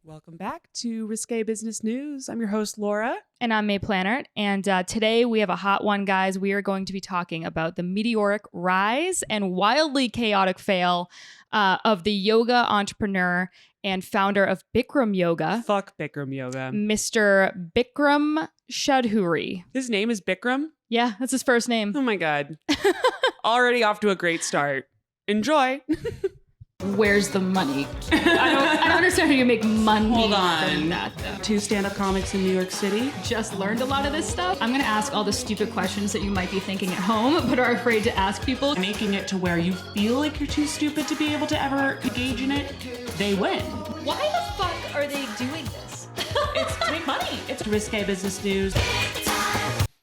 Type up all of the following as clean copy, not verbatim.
Welcome back to Risque Business News. I'm your host, Laura. And I'm Mae Planert. And today we have a hot one, guys. We are going to be talking about the meteoric rise and wildly chaotic fail of the yoga entrepreneur and founder of Bikram Yoga. Fuck Bikram Yoga. Mr. Bikram Choudhury. His name is Bikram? Yeah, that's his first name. Oh my God. Already off to a great start. Enjoy. Where's the money? I don't understand how you make money. Hold on. From that, though. 2 stand-up comics in New York City. Just learned a lot of this stuff. I'm gonna ask all the stupid questions that you might be thinking at home, but are afraid to ask people. Making it to where you feel like you're too stupid to be able to ever engage in it, they win. Why the fuck are they doing this? It's to make money. It's Risque Business News.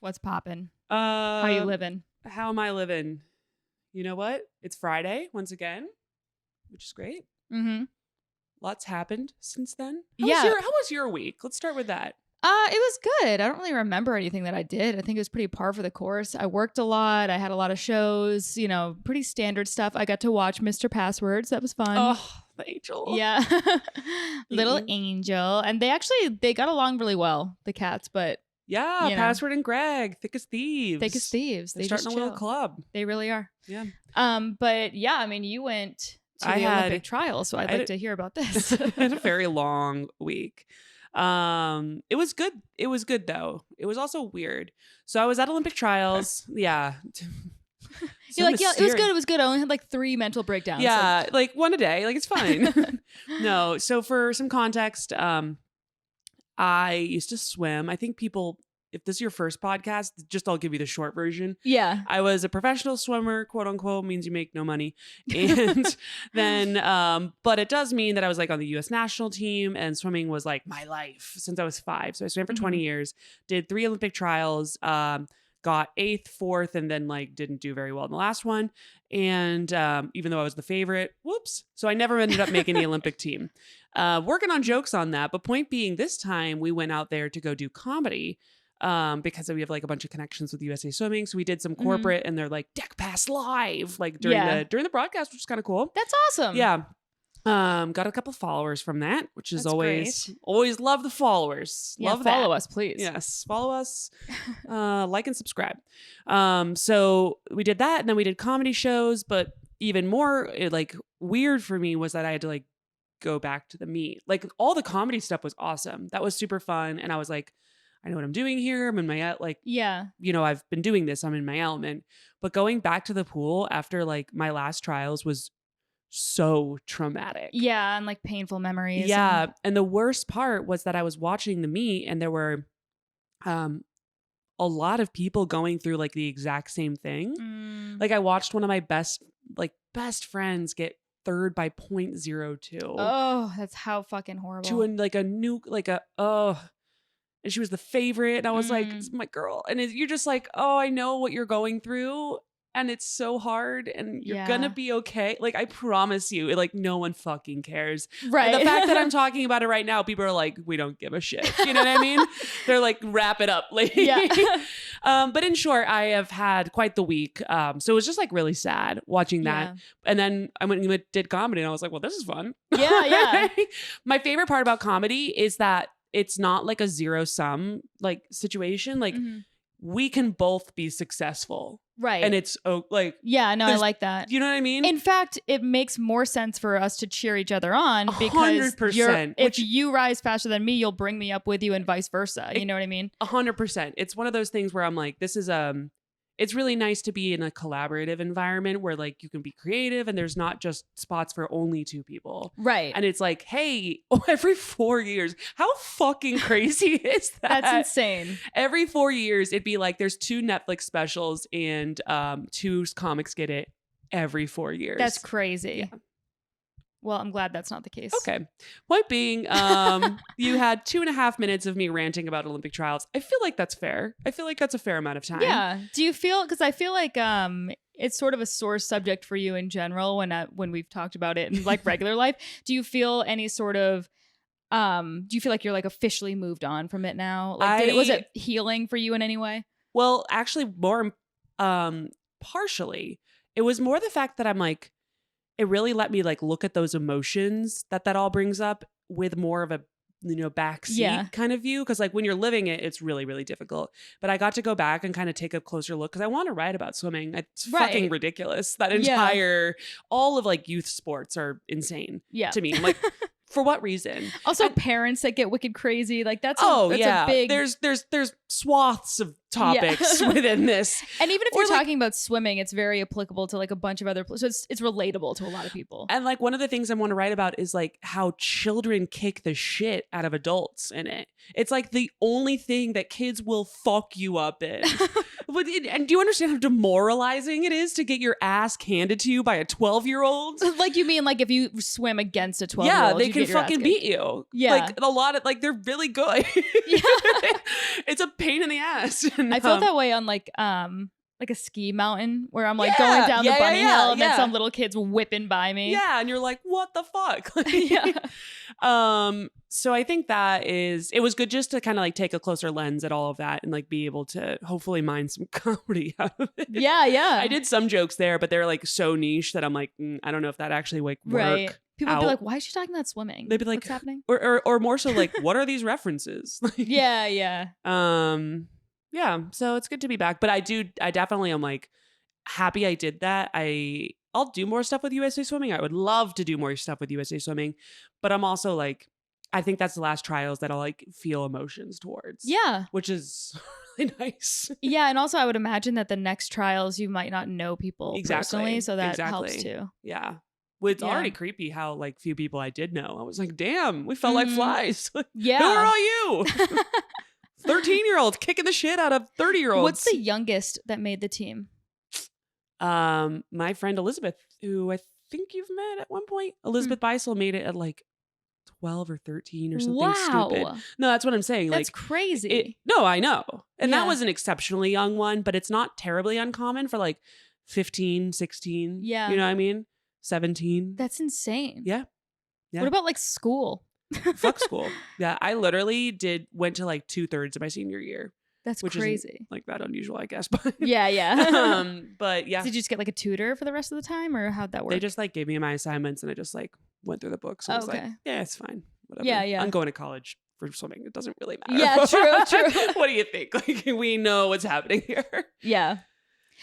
What's poppin'? How you living? How am I living? You know what? It's Friday once again, which is great. Mm-hmm. Lots happened since then. Yeah. How was your week? Let's start with that. It was good. I don't really remember anything that I did. I think it was pretty par for the course. I worked a lot. I had a lot of shows, pretty standard stuff. I got to watch Mr. Passwords. That was fun. Oh, the angel. Yeah. Little angel. And they got along really well, the cats, but yeah, Password and Greg, thick as thieves. Thick as thieves. They're starting a little club. They really are. Yeah. But yeah, I mean, you went to the Olympic trials, so I'd like to hear about this. I had a very long week. It was good. It was good though. It was also weird. So I was at Olympic trials. Yeah. You're like, yeah, it was good. It was good. I only had like 3 mental breakdowns. Yeah, like one a day. Like it's fine. No. So for some context, I used to swim. I think people, if this is your first podcast, I'll give you the short version. Yeah. I was a professional swimmer, quote unquote, means you make no money. And then, but it does mean that I was like on the US national team, and swimming was like my life since I was 5. So I swam for 20 years, did 3 Olympic trials, got 8th, 4th, and then like didn't do very well in the last one. And even though I was the favorite, whoops. So I never ended up making the Olympic team. Working on jokes on that. But point being, this time we went out there to go do comedy because we have like a bunch of connections with USA Swimming. So we did some corporate and they're like Deck Pass Live, like during the broadcast, which is kind of cool. That's awesome. Yeah. Got a couple followers from that, which is always love the followers. Yeah, love follow that. us, please. Yes, follow us, like and subscribe. So we did that, and then we did comedy shows. But even more weird for me was that I had to like go back to the meet. Like all the comedy stuff was awesome. That was super fun, and I was like, I know what I'm doing here. I'm in my I've been doing this. I'm in my element. But going back to the pool after like my last trials was so traumatic. Yeah, and like painful memories. Yeah, and the worst part was that I was watching the meet, and there were a lot of people going through like the exact same thing. Like I watched one of my best friends get 3rd by 0.02. Oh, that's how fucking horrible. And she was the favorite, and I was like, "This is my girl." And you're just like, "Oh, I know what you're going through." And it's so hard, and you're gonna be okay. Like, I promise you, like, no one fucking cares. Right. And the fact that I'm talking about it right now, people are like, we don't give a shit. You know what I mean? They're like, wrap it up. Like, yeah. But in short, I have had quite the week. So it was just like really sad watching that. Yeah. And then I went and did comedy, and I was like, well, this is fun. Yeah. My favorite part about comedy is that it's not like a 0-sum like situation. Like, we can both be successful. Right. And it's yeah, no, I like that. You know what I mean? In fact, it makes more sense for us to cheer each other on because 100%, if you rise faster than me, you'll bring me up with you and vice versa. You know what I mean? 100%. It's one of those things where I'm like, this is it's really nice to be in a collaborative environment where like you can be creative and there's not just spots for only 2 people. Right. And it's like, hey, every 4 years, how fucking crazy is that? That's insane. Every 4 years, it'd be like there's 2 Netflix specials and 2 comics get it every 4 years. That's crazy. Yeah. Well, I'm glad that's not the case. Okay. Point being, you had 2.5 minutes of me ranting about Olympic trials. I feel like that's fair. I feel like that's a fair amount of time. Yeah. Do you feel, because I feel like it's sort of a sore subject for you in general when we've talked about it in like regular life. Do you feel any sort of, do you feel like you're like officially moved on from it now? Like, was it healing for you in any way? Well, actually more partially. It was more the fact that I'm like, it really let me like look at those emotions that all brings up with more of a back seat Yeah. kind of view. Cause like when you're living it, it's really, really difficult. But I got to go back and kind of take a closer look because I want to write about swimming. It's fucking ridiculous. That all of like youth sports are insane to me. Like, for what reason? Also, parents that get wicked crazy. Like that's a big. There's swaths of topics within this. And even if you're talking about swimming, it's very applicable to like a bunch of other so it's relatable to a lot of people. And like one of the things I want to write about is like how children kick the shit out of adults in it. It's like the only thing that kids will fuck you up in. And do you understand how demoralizing it is to get your ass handed to you by a 12-year-old? Like, you mean like if you swim against a 12-year-old? Yeah, they can fucking beat you. Yeah. Like a lot of, like, they're really good. Yeah. It's a pain in the ass. And, I felt that way on like a ski mountain where I'm like going down the bunny hill and then some little kids whipping by me. Yeah, and you're like, what the fuck? So I think it was good just to kind of like take a closer lens at all of that and like be able to hopefully mine some comedy out of it. Yeah. I did some jokes there, but they're like so niche that I'm like, I don't know if that actually like work. Right. People would be like, why is she talking about swimming? They'd be like, what's happening? Or more so like, what are these references? Yeah. Yeah, so it's good to be back. But I definitely am like happy I did that. I'll do more stuff with USA Swimming. I would love to do more stuff with USA Swimming. But I'm also like, I think that's the last trials that I'll like feel emotions towards. Yeah. Which is really nice. Yeah. And also I would imagine that the next trials you might not know people personally. So that helps too. Yeah. Well, it's already creepy how like few people I did know. I was like, damn, we felt like flies. Yeah. Who are all you? 13-year-olds kicking the shit out of 30-year-olds. What's the youngest that made the team? My friend Elizabeth, who I think you've met at one point. Elizabeth Beisel made it at like 12 or 13 or something stupid. No, that's what I'm saying. That's like crazy. No, I know. And that was an exceptionally young one, but it's not terribly uncommon for like 15, 16. Yeah. You know what I mean? 17. That's insane. Yeah. What about like school? Fuck school. Yeah. I literally went to like 2/3 of my senior year. That's crazy. Like that unusual, I guess. But yeah. But yeah. Did you just get like a tutor for the rest of the time, or how'd that work? They just like gave me my assignments and I just like went through the books and was like, yeah, it's fine. Whatever. Yeah. I'm going to college for swimming. It doesn't really matter. Yeah, true. What do you think? Like we know what's happening here. Yeah.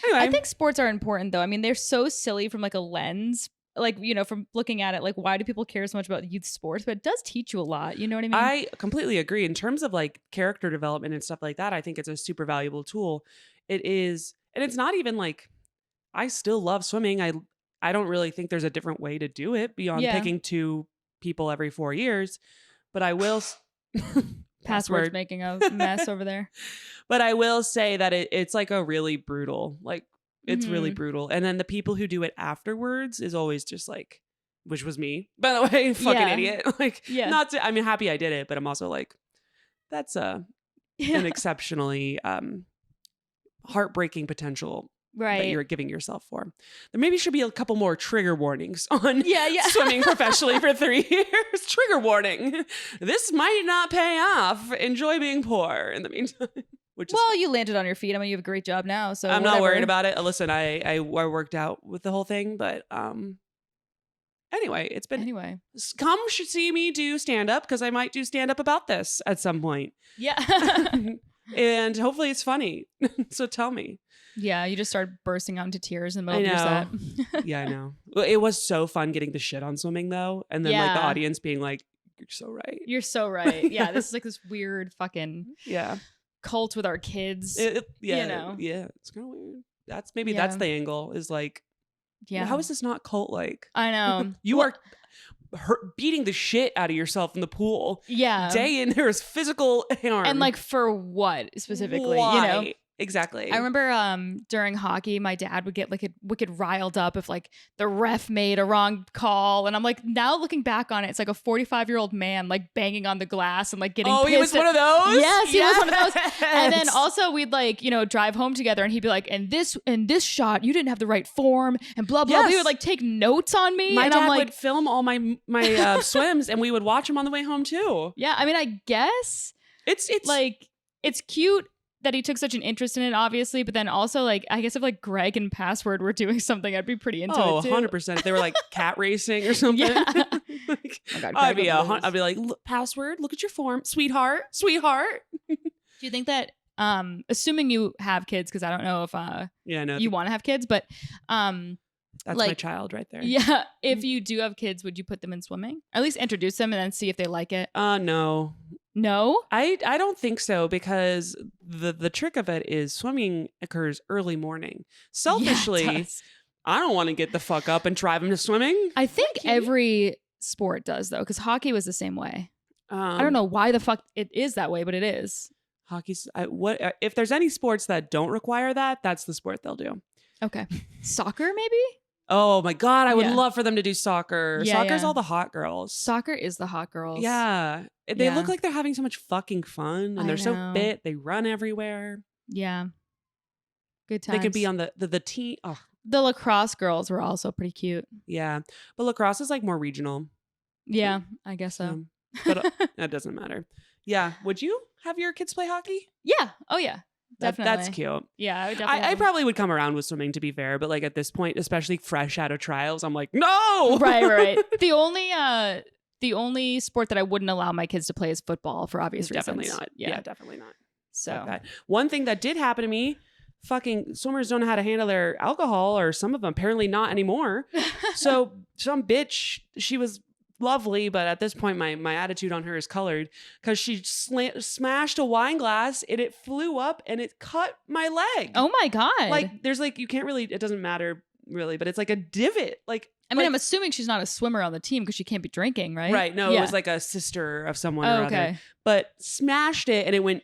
Anyway. I think sports are important though. I mean, they're so silly from like a lens. Like, from looking at it, like, why do people care so much about youth sports? But it does teach you a lot. You know what I mean? I completely agree. In terms of like character development and stuff like that, I think it's a super valuable tool. It is. And it's not even like, I still love swimming. I don't really think there's a different way to do it beyond picking 2 people every 4 years. But I will. Password's making a mess over there. But I will say that it's like a really brutal, like, it's really brutal. And then the people who do it afterwards is always just like, which was me, by the way, fucking idiot. Like, I'm happy I did it, but I'm also like, that's an exceptionally heartbreaking potential that you're giving yourself for. There maybe should be a couple more trigger warnings on swimming professionally for 3 years. Trigger warning. This might not pay off. Enjoy being poor in the meantime. You landed on your feet. I mean, you have a great job now, so I'm not worried about it. Listen, I worked out with the whole thing, but anyway, it's been come see me do stand up because I might do stand up about this at some point. Yeah, and hopefully it's funny. So tell me. Yeah, you just start bursting out into tears in the middle of your set. Yeah, I know. It was so fun getting the shit on swimming though, and then like the audience being like, "You're so right. You're so right." Yeah, this is like this weird fucking cult with our kids. It's kind of weird. That's the angle is like, well, how is this not cult like? I know. You are beating the shit out of yourself in the pool. Yeah, day in, there is physical harm, and like for what specifically? Why? Exactly. I remember during hockey, my dad would get like a wicked riled up if like the ref made a wrong call. And I'm like, now looking back on it, it's like a 45-year-old man like banging on the glass and like getting pissed. He was one of those? Yes, he was one of those. And then also we'd like, drive home together and he'd be like, in this shot, you didn't have the right form and blah, blah. He would like take notes on me. My and dad I'm like, would film all my swims and we would watch them on the way home too. Yeah, I mean, I guess it's like, it's cute that he took such an interest in it, obviously, but then also like I guess if like Greg and Password were doing something, I'd be pretty into it too. 100%. If they were like cat racing or something. Like, Oh God, I'd Greg be would lose. I'd be like, password, look at your form, sweetheart. Do you think that, assuming you have kids, because I don't know if Yeah, no, you want to have kids, but that's like, my child right there. yeah, if you do have kids, would you put them in swimming? At least introduce them and then see if they like it. No. No? I don't think so, because the trick of it is swimming occurs early morning. Selfishly, Yeah, it does. I don't want to get the fuck up and drive him to swimming. I think Can you? every sport does, though, because hockey was the same way. I don't know why the fuck it is that way, but it is. Hockey's if there's any sports that don't require that, that's the sport they'll do. Okay. Soccer, maybe? Oh my God, I would Yeah. love for them to do soccer. Yeah, Soccer's yeah. all the hot girls. Soccer is the hot girls. Yeah. They Yeah. look like they're having so much fucking fun, and I they're so know. fit. They run everywhere. Yeah. Good times. They could be on the team. Oh, The lacrosse girls were also pretty cute. yeah. But lacrosse is like more regional. Yeah, I guess so. But that doesn't matter. Yeah. Would you have your kids play hockey? Yeah. Oh, yeah. Definitely. That's cute. Yeah, I would definitely. I probably would come around with swimming, to be fair, but like at this point, especially fresh out of trials, I'm like, no. right. The only sport that I wouldn't allow my kids to play is football for obvious reasons. Definitely not. Yeah, definitely not. So Fuck that. One thing that did happen to me, fucking swimmers don't know how to handle their alcohol, or some of them apparently not anymore. So some bitch, she was lovely, but at this point my attitude on her is colored, because she smashed a wine glass and it flew up and it cut my leg. oh my God. Like there's like, you can't really, it doesn't matter really, but it's like a divot. Like, I mean, I'm assuming she's not a swimmer on the team because she can't be drinking, right? right. No, Yeah. it was like a sister of someone Oh, or okay. other, but smashed it and it went,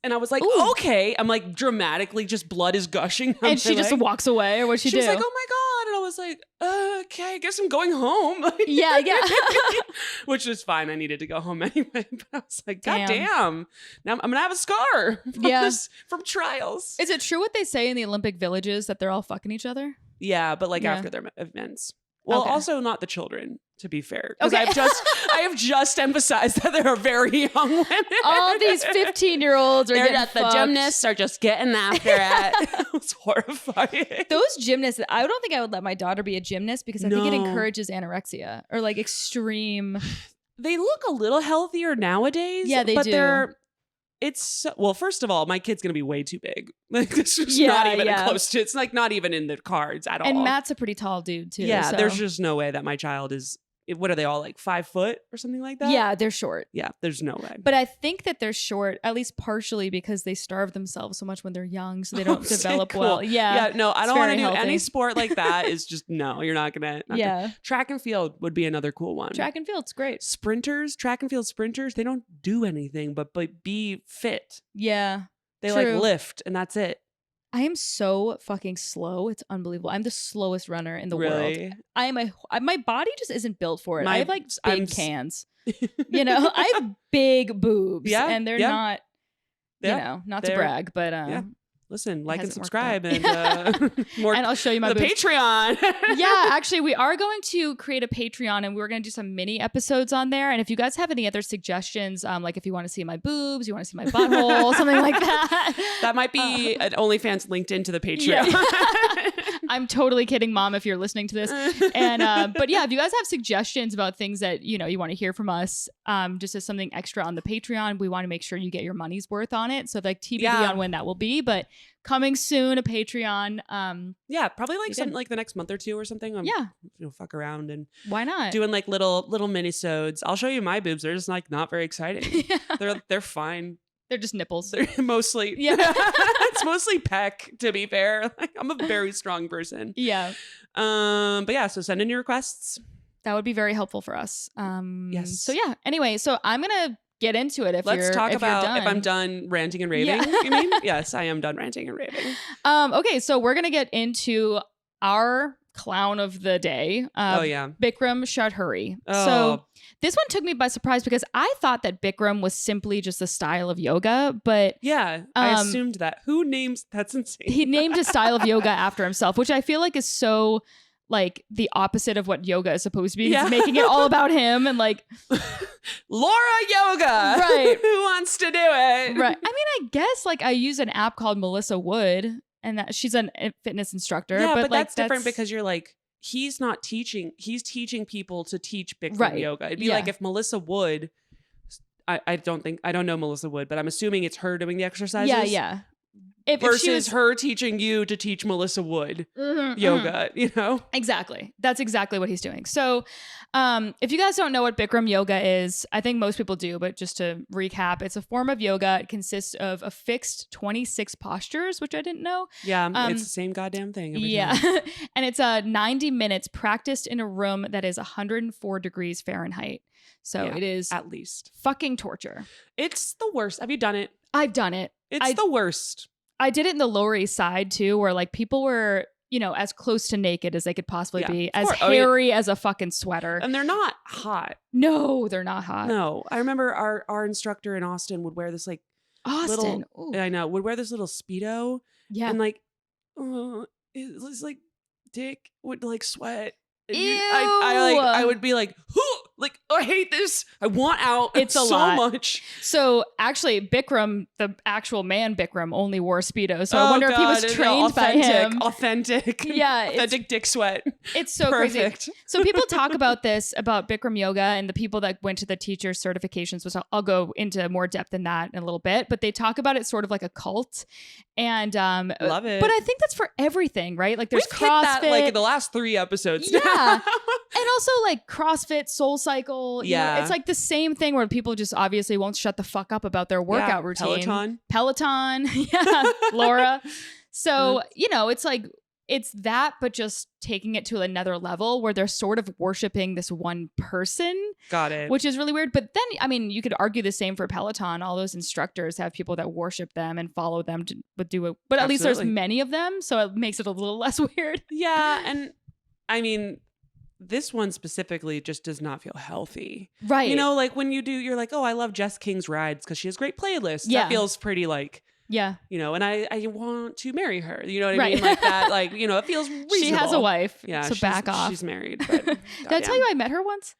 and I was like, Ooh. okay. I'm like, dramatically, just blood is gushing. And she just walks away, or what'd she do? was like, oh my God. And I was like, okay, I guess I'm going home. Yeah. Which was fine. I needed to go home anyway. But I was like, God Damn. damn. Now I'm going to have a scar from, Yeah. from trials. Is it true what they say in the Olympic villages that they're all fucking each other? Yeah, but like Yeah. after their events. Well, Okay. also not the children, to be fair. Because Okay. I have just emphasized that there are very young women. All these 15-year-olds are They're getting that the fucked. gymnasts are just getting after it. It was horrifying. Those gymnasts, I don't think I would let my daughter be a gymnast because I think it No. encourages anorexia or like extreme. They look a little healthier nowadays. Yeah, they but do. Well, first of all, my kid's gonna be way too big. Like this is Yeah, not even yeah. close to. It's like not even in the cards at all. And Matt's a pretty tall dude too. yeah, so. there's just no way that my child is. What are they all like 5 foot or something like that? Yeah, they're short. yeah. There's no way. But I think that they're short, at least partially because they starve themselves so much when they're young, so they don't Okay, develop cool. well. Yeah. No, I it's don't want to very do healthy. any sport like that. Is just no. You're not gonna. Yeah. Track and field would be another cool one. Track and field's great. sprinters, track and field sprinters, they don't do anything but be fit. Yeah. They True. like lift and that's it. I am so fucking slow. It's unbelievable. I'm the slowest runner in the world. Really? My body just isn't built for it. My- I have like I'm big s- cans. You know, I have big boobs. Yeah, And they're yeah. not, Yeah, you know, not to they're- brag, but yeah. Listen, like and hasn't worked subscribe out. and more and I'll show you my the boobs. Patreon. Yeah, actually, we are going to create a Patreon and we're going to do some mini episodes on there. And if you guys have any other suggestions, like if you want to see my boobs, you want to see my butthole, something like that. That might be an OnlyFans linked into the Patreon. Yeah. I'm totally kidding, Mom, if you're listening to this. And but yeah, if you guys have suggestions about things that you want to hear from us, just as something extra on the Patreon, we want to make sure you get your money's worth on it. So like TBD Yeah. on when that will be, but coming soon, a Patreon. Yeah, probably like We something did. like the next month or two or something. Yeah, Fuck around and why not? doing like little minisodes. I'll show you my boobs. They're just like not very exciting. Yeah. They're fine. They're just nipples. They're mostly Yeah. it's mostly peck, to be fair. Like, I'm a very strong person. Yeah, But yeah, so send in your requests. that would be very helpful for us. Yes. So yeah. Anyway, so I'm gonna get into it. Let's talk you're about done. if I'm done ranting and raving. Yeah. You mean? Yes, I am done ranting and raving. Okay, so we're gonna get into our clown of the day. Oh yeah. Bikram Choudhury. Oh. So this one took me by surprise because I thought that Bikram was simply just a style of yoga, but Yeah, I assumed that. Who names? That's insane. he named a style of yoga after himself, which I feel like is so like the opposite of what yoga is supposed to be. Yeah. He's making it all about him and like Laura Yoga. Right. Who wants to do it? right. I mean, I guess like I use an app called Melissa Wood and that she's a fitness instructor. Yeah, but like, that's different because you're like he's not teaching. He's teaching people to teach Bikram Right. yoga. It'd be Yeah. like if Melissa Wood, I don't know Melissa Wood, but I'm assuming it's her doing the exercises. Yeah, yeah. If Versus she was, her teaching you to teach Melissa Wood Mhm, yoga, you know? Exactly. That's exactly what he's doing. So, if you guys don't know what Bikram yoga is, I think most people do, but just to recap, it's a form of yoga. It consists of a fixed 26 postures, which I didn't know. Yeah, it's the same goddamn thing. Every Yeah. time. And it's 90 minutes practiced in a room that is 104 degrees Fahrenheit. So Yeah, it is at least. fucking torture. It's the worst. Have you done it? I've done it. It's the worst. I did it in the Lower East Side too, where like people were, you know, as close to naked as they could possibly Yeah, be, of as course. Oh, yeah. hairy as a fucking sweater. And they're not hot. No, they're not hot. No. I remember our instructor in Austin would wear this like Austin. Ooh. I know, would wear this little Speedo Yeah. and like it was like dick would like sweat. And Ew. I would be like, like, I hate this. I want out. It's a so lot. much. So actually, Bikram, the actual man Bikram, only wore Speedo. So I wonder if he was trained by him. Authentic. Yeah, Authentic dick sweat. It's so crazy. Perfect. So people talk about this, about Bikram yoga and the people that went to the teacher certifications, which I'll go into more depth in that in a little bit, but they talk about it sort of like a cult. And Love it. But I think that's for everything, right? Like there's We've hit CrossFit. that like in the last 3 episodes. Yeah. And also like CrossFit, Soul Cycle. You know, Yeah. it's like the same thing where people just obviously won't shut the fuck up about their workout routine. Peloton. Yeah. Laura. So, you know, it's like, it's that, but just taking it to another level where they're sort of worshiping this one person. Got it. Which is really weird. But then, I mean, you could argue the same for Peloton. All those instructors have people that worship them and follow them to do it. But at least there's Absolutely. many of them. So it makes it a little less weird. Yeah. And I mean, this one specifically just does not feel healthy. Right. You know, like when you do, you're like, oh, I love Jess King's rides because she has great playlists. Yeah. That feels pretty like, Yeah. you know, and I want to marry her. You know what I Right. mean? Like that, like, you know, it feels reasonable. She has a wife. Yeah. So back off. She's married. But Did I tell you I met her once?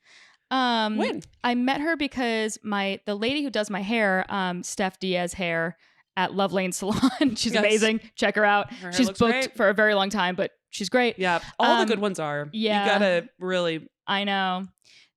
When? I met her because the lady who does my hair, Steph Diaz Hair at Love Lane Salon. She's Yes. amazing. Check her out. Her hair She's looks booked great. for a very long time, but she's great. Yeah. All the good ones are. yeah. You gotta really. I know.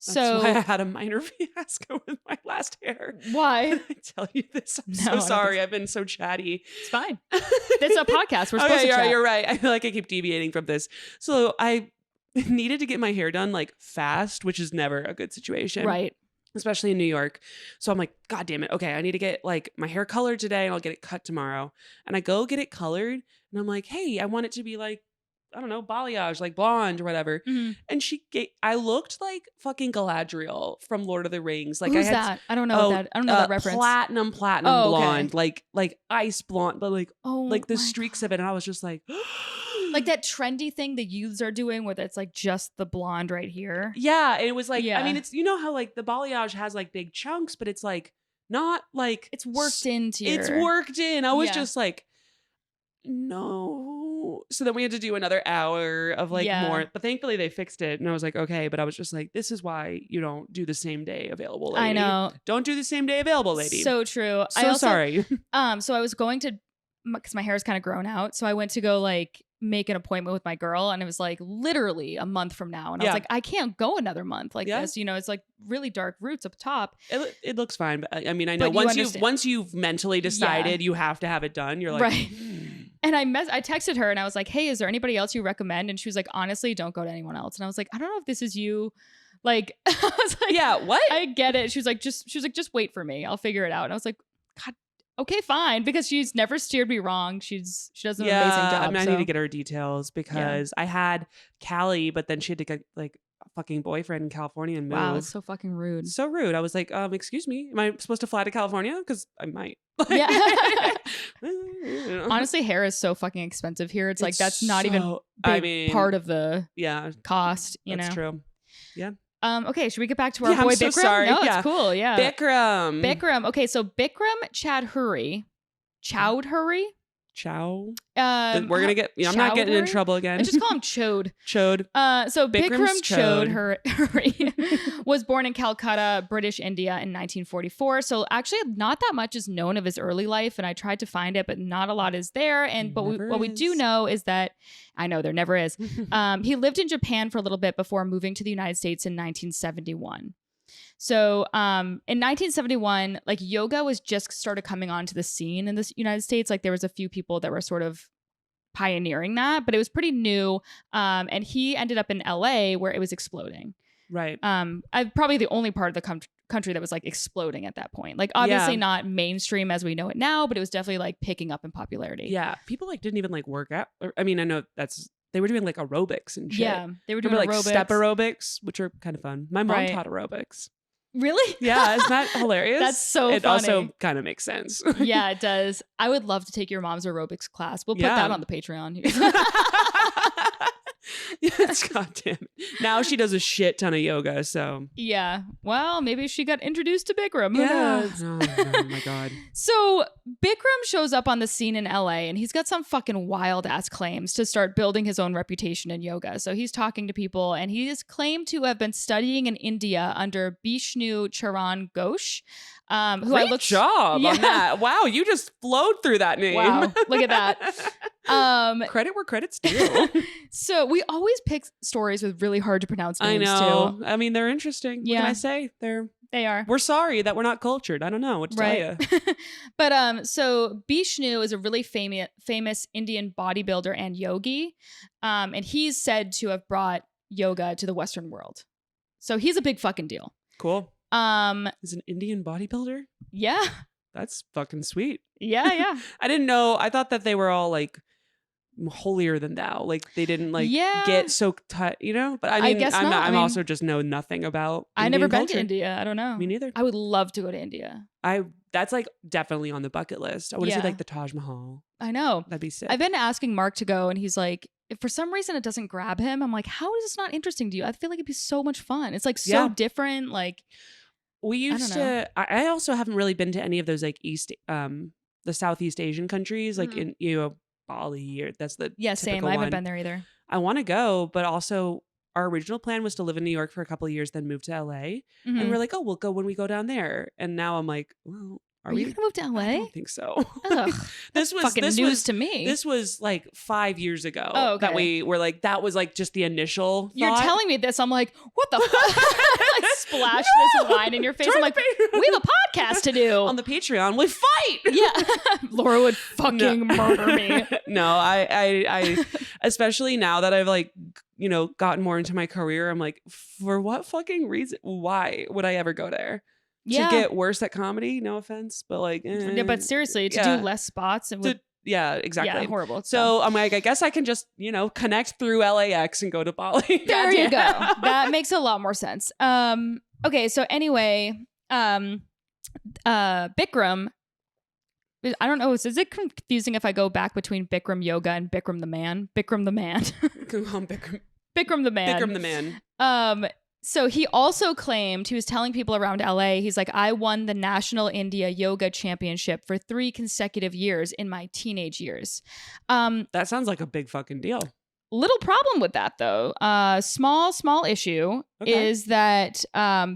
That's So why I had a minor fiasco with my last hair. why? I tell you this. I'm No, I so don't sorry. think I've been so chatty. It's fine. It's a podcast. We're supposed to yeah, chat. you're right. I feel like I keep deviating from this. So I needed to get my hair done like fast, which is never a good situation. Right. Especially in New York. So I'm like, God damn it. Okay, I need to get like my hair colored today and I'll get it cut tomorrow. And I go get it colored and I'm like, hey, I want it to be like, I don't know, balayage, like blonde or whatever. Mhm. And I looked like fucking Galadriel from Lord of the Rings. Like Who's I had that? I don't know that. I don't know that reference. Platinum Oh, okay. blonde, like ice blonde, but like the my streaks God. of it. And I was just like, Like that trendy thing the youths are doing where it's like just the blonde right here. yeah. And it was like, Yeah. I mean, it's, you know how like the balayage has like big chunks, but it's like not like It's worked into your... It's worked in. I was Yeah. just like, no. So then we had to do another hour of like Yeah. more, but thankfully they fixed it. And I was like, okay, but I was just like, this is why you don't do the same day available, lady. I know. Don't do the same day available, lady. So true. So I also, sorry. So I was going to, because my hair is kind of grown out. So I went to go like make an appointment with my girl, and it was like literally a month from now. And I Yeah. was like, I can't go another month like Yeah. this. You know, it's like really dark roots up top. It looks fine, but I mean, I know But you once understand. once you've mentally decided you have to have it done, you're like, Right. And I texted her and I was like, hey, is there anybody else you recommend? And she was like, honestly, don't go to anyone else. And I was like, I don't know if this is you. Like, I was like, yeah, what? I get it. She was like, just wait for me. I'll figure it out. And I was like, God, okay, fine. Because she's never steered me wrong. She does an amazing job. I mean, I so. need to get her details because I had Callie, but then she had to get like a fucking boyfriend in California and move. Wow, it's so fucking rude. So rude. I was like, excuse me, am I supposed to fly to California? Because I might. Yeah. You know. Honestly, hair is so fucking expensive here. It's like that's not even so- big I mean, part of the yeah, cost, you that's know. true. Okay, should we get back to our Yeah, boy I'm so Bikram? sorry. No, Yeah. it's cool. Yeah. Bikram. Bikram. Okay, so Bikram Choudhury. Chow. We're gonna get. I'm not getting in trouble again. I just call him Chode. Chode. So Bikram's Bikram Choudhury was born in Calcutta, British India in 1944. So actually, not that much is known of his early life, and I tried to find it, but not a lot is there. And what we do know is that I know there never is. He lived in Japan for a little bit before moving to the United States in 1971. So in 1971, like yoga was just started coming onto the scene in the United States. Like there was a few people that were sort of pioneering that, but it was pretty new. And he ended up in LA where it was exploding. Right. Probably the only part of the country that was like exploding at that point. Like obviously not mainstream as we know it now, but it was definitely like picking up in popularity. Yeah. People like didn't even like work out. I mean, I know they were doing like aerobics and shit. Yeah. They were doing like aerobics. step aerobics, which are kind of fun. My mom taught aerobics. Really? Yeah, isn't that hilarious? That's so it funny. Also kind of makes sense. Yeah, it does. I would love to take your mom's aerobics class. We'll put that on the Patreon. Yes, goddamn it. Now she does a shit ton of yoga, so. Yeah. Well, maybe she got introduced to Bikram. Who knows? Oh my God. So Bikram shows up on the scene in LA and he's got some fucking wild ass claims to start building his own reputation in yoga. So he's talking to people and he is claimed to have been studying in India under Bishnu Charan Ghosh. Great job on that. Wow, you just flowed through that name. Wow, look at that. Credit where credit's due. So we always pick stories with really hard to pronounce names I know. too. I mean, they're interesting. Yeah. What can I say? They are. We're sorry that we're not cultured. I don't know what to tell you. But so Bishnu is a really famous Indian bodybuilder and yogi. And he's said to have brought yoga to the Western world. So he's a big fucking deal. Cool. Is an Indian bodybuilder? Yeah. That's fucking sweet. Yeah. I didn't know. I thought that they were all like holier than thou. Like they didn't like get so tight, you know? But I mean, I guess I'm also just know nothing about I've Indian never been culture. to India. I don't know. Me neither. I would love to go to India. That's like definitely on the bucket list. I want to see like the Taj Mahal. I know. That'd be sick. I've been asking Mark to go and he's like, if for some reason it doesn't grab him, I'm like, how is this not interesting to you? I feel like it'd be so much fun. It's like so different. Like we used to, I also haven't really been to any of those like the Southeast Asian countries, like in, Bali or that's the same. I haven't been there either. I want to go, but also our original plan was to live in New York for a couple of years, then move to LA. And we're like, oh, we'll go when we go down there. And now I'm like, well, are we gonna move to LA? I don't think so. Ugh, this was news to me. This was like 5 years ago. Oh, okay. That we were like, that was like just the initial thought. You're telling me this. I'm like, what the fuck? Like splash this wine in your face. I'm like, we have a podcast to do. On the Patreon, we fight. Yeah. Laura would fucking murder me. No, I especially now that I've like, gotten more into my career, I'm like, for what fucking reason? Why would I ever go there? To get worse at comedy, no offense, but like, yeah, but seriously, to do less spots and yeah, exactly, horrible. So I'm like, I guess I can just connect through LAX and go to Bali. There you go. That makes a lot more sense. Okay, so anyway, Bikram. I don't know. Is it confusing if I go back between Bikram Yoga and Bikram the Man? Bikram the Man. Bikram the Man. Bikram the Man. So he also claimed, he was telling people around LA, he's like, I won the National India Yoga Championship for 3 consecutive years in my teenage years. That sounds like a big fucking deal. Little problem with that, though. Small issue is that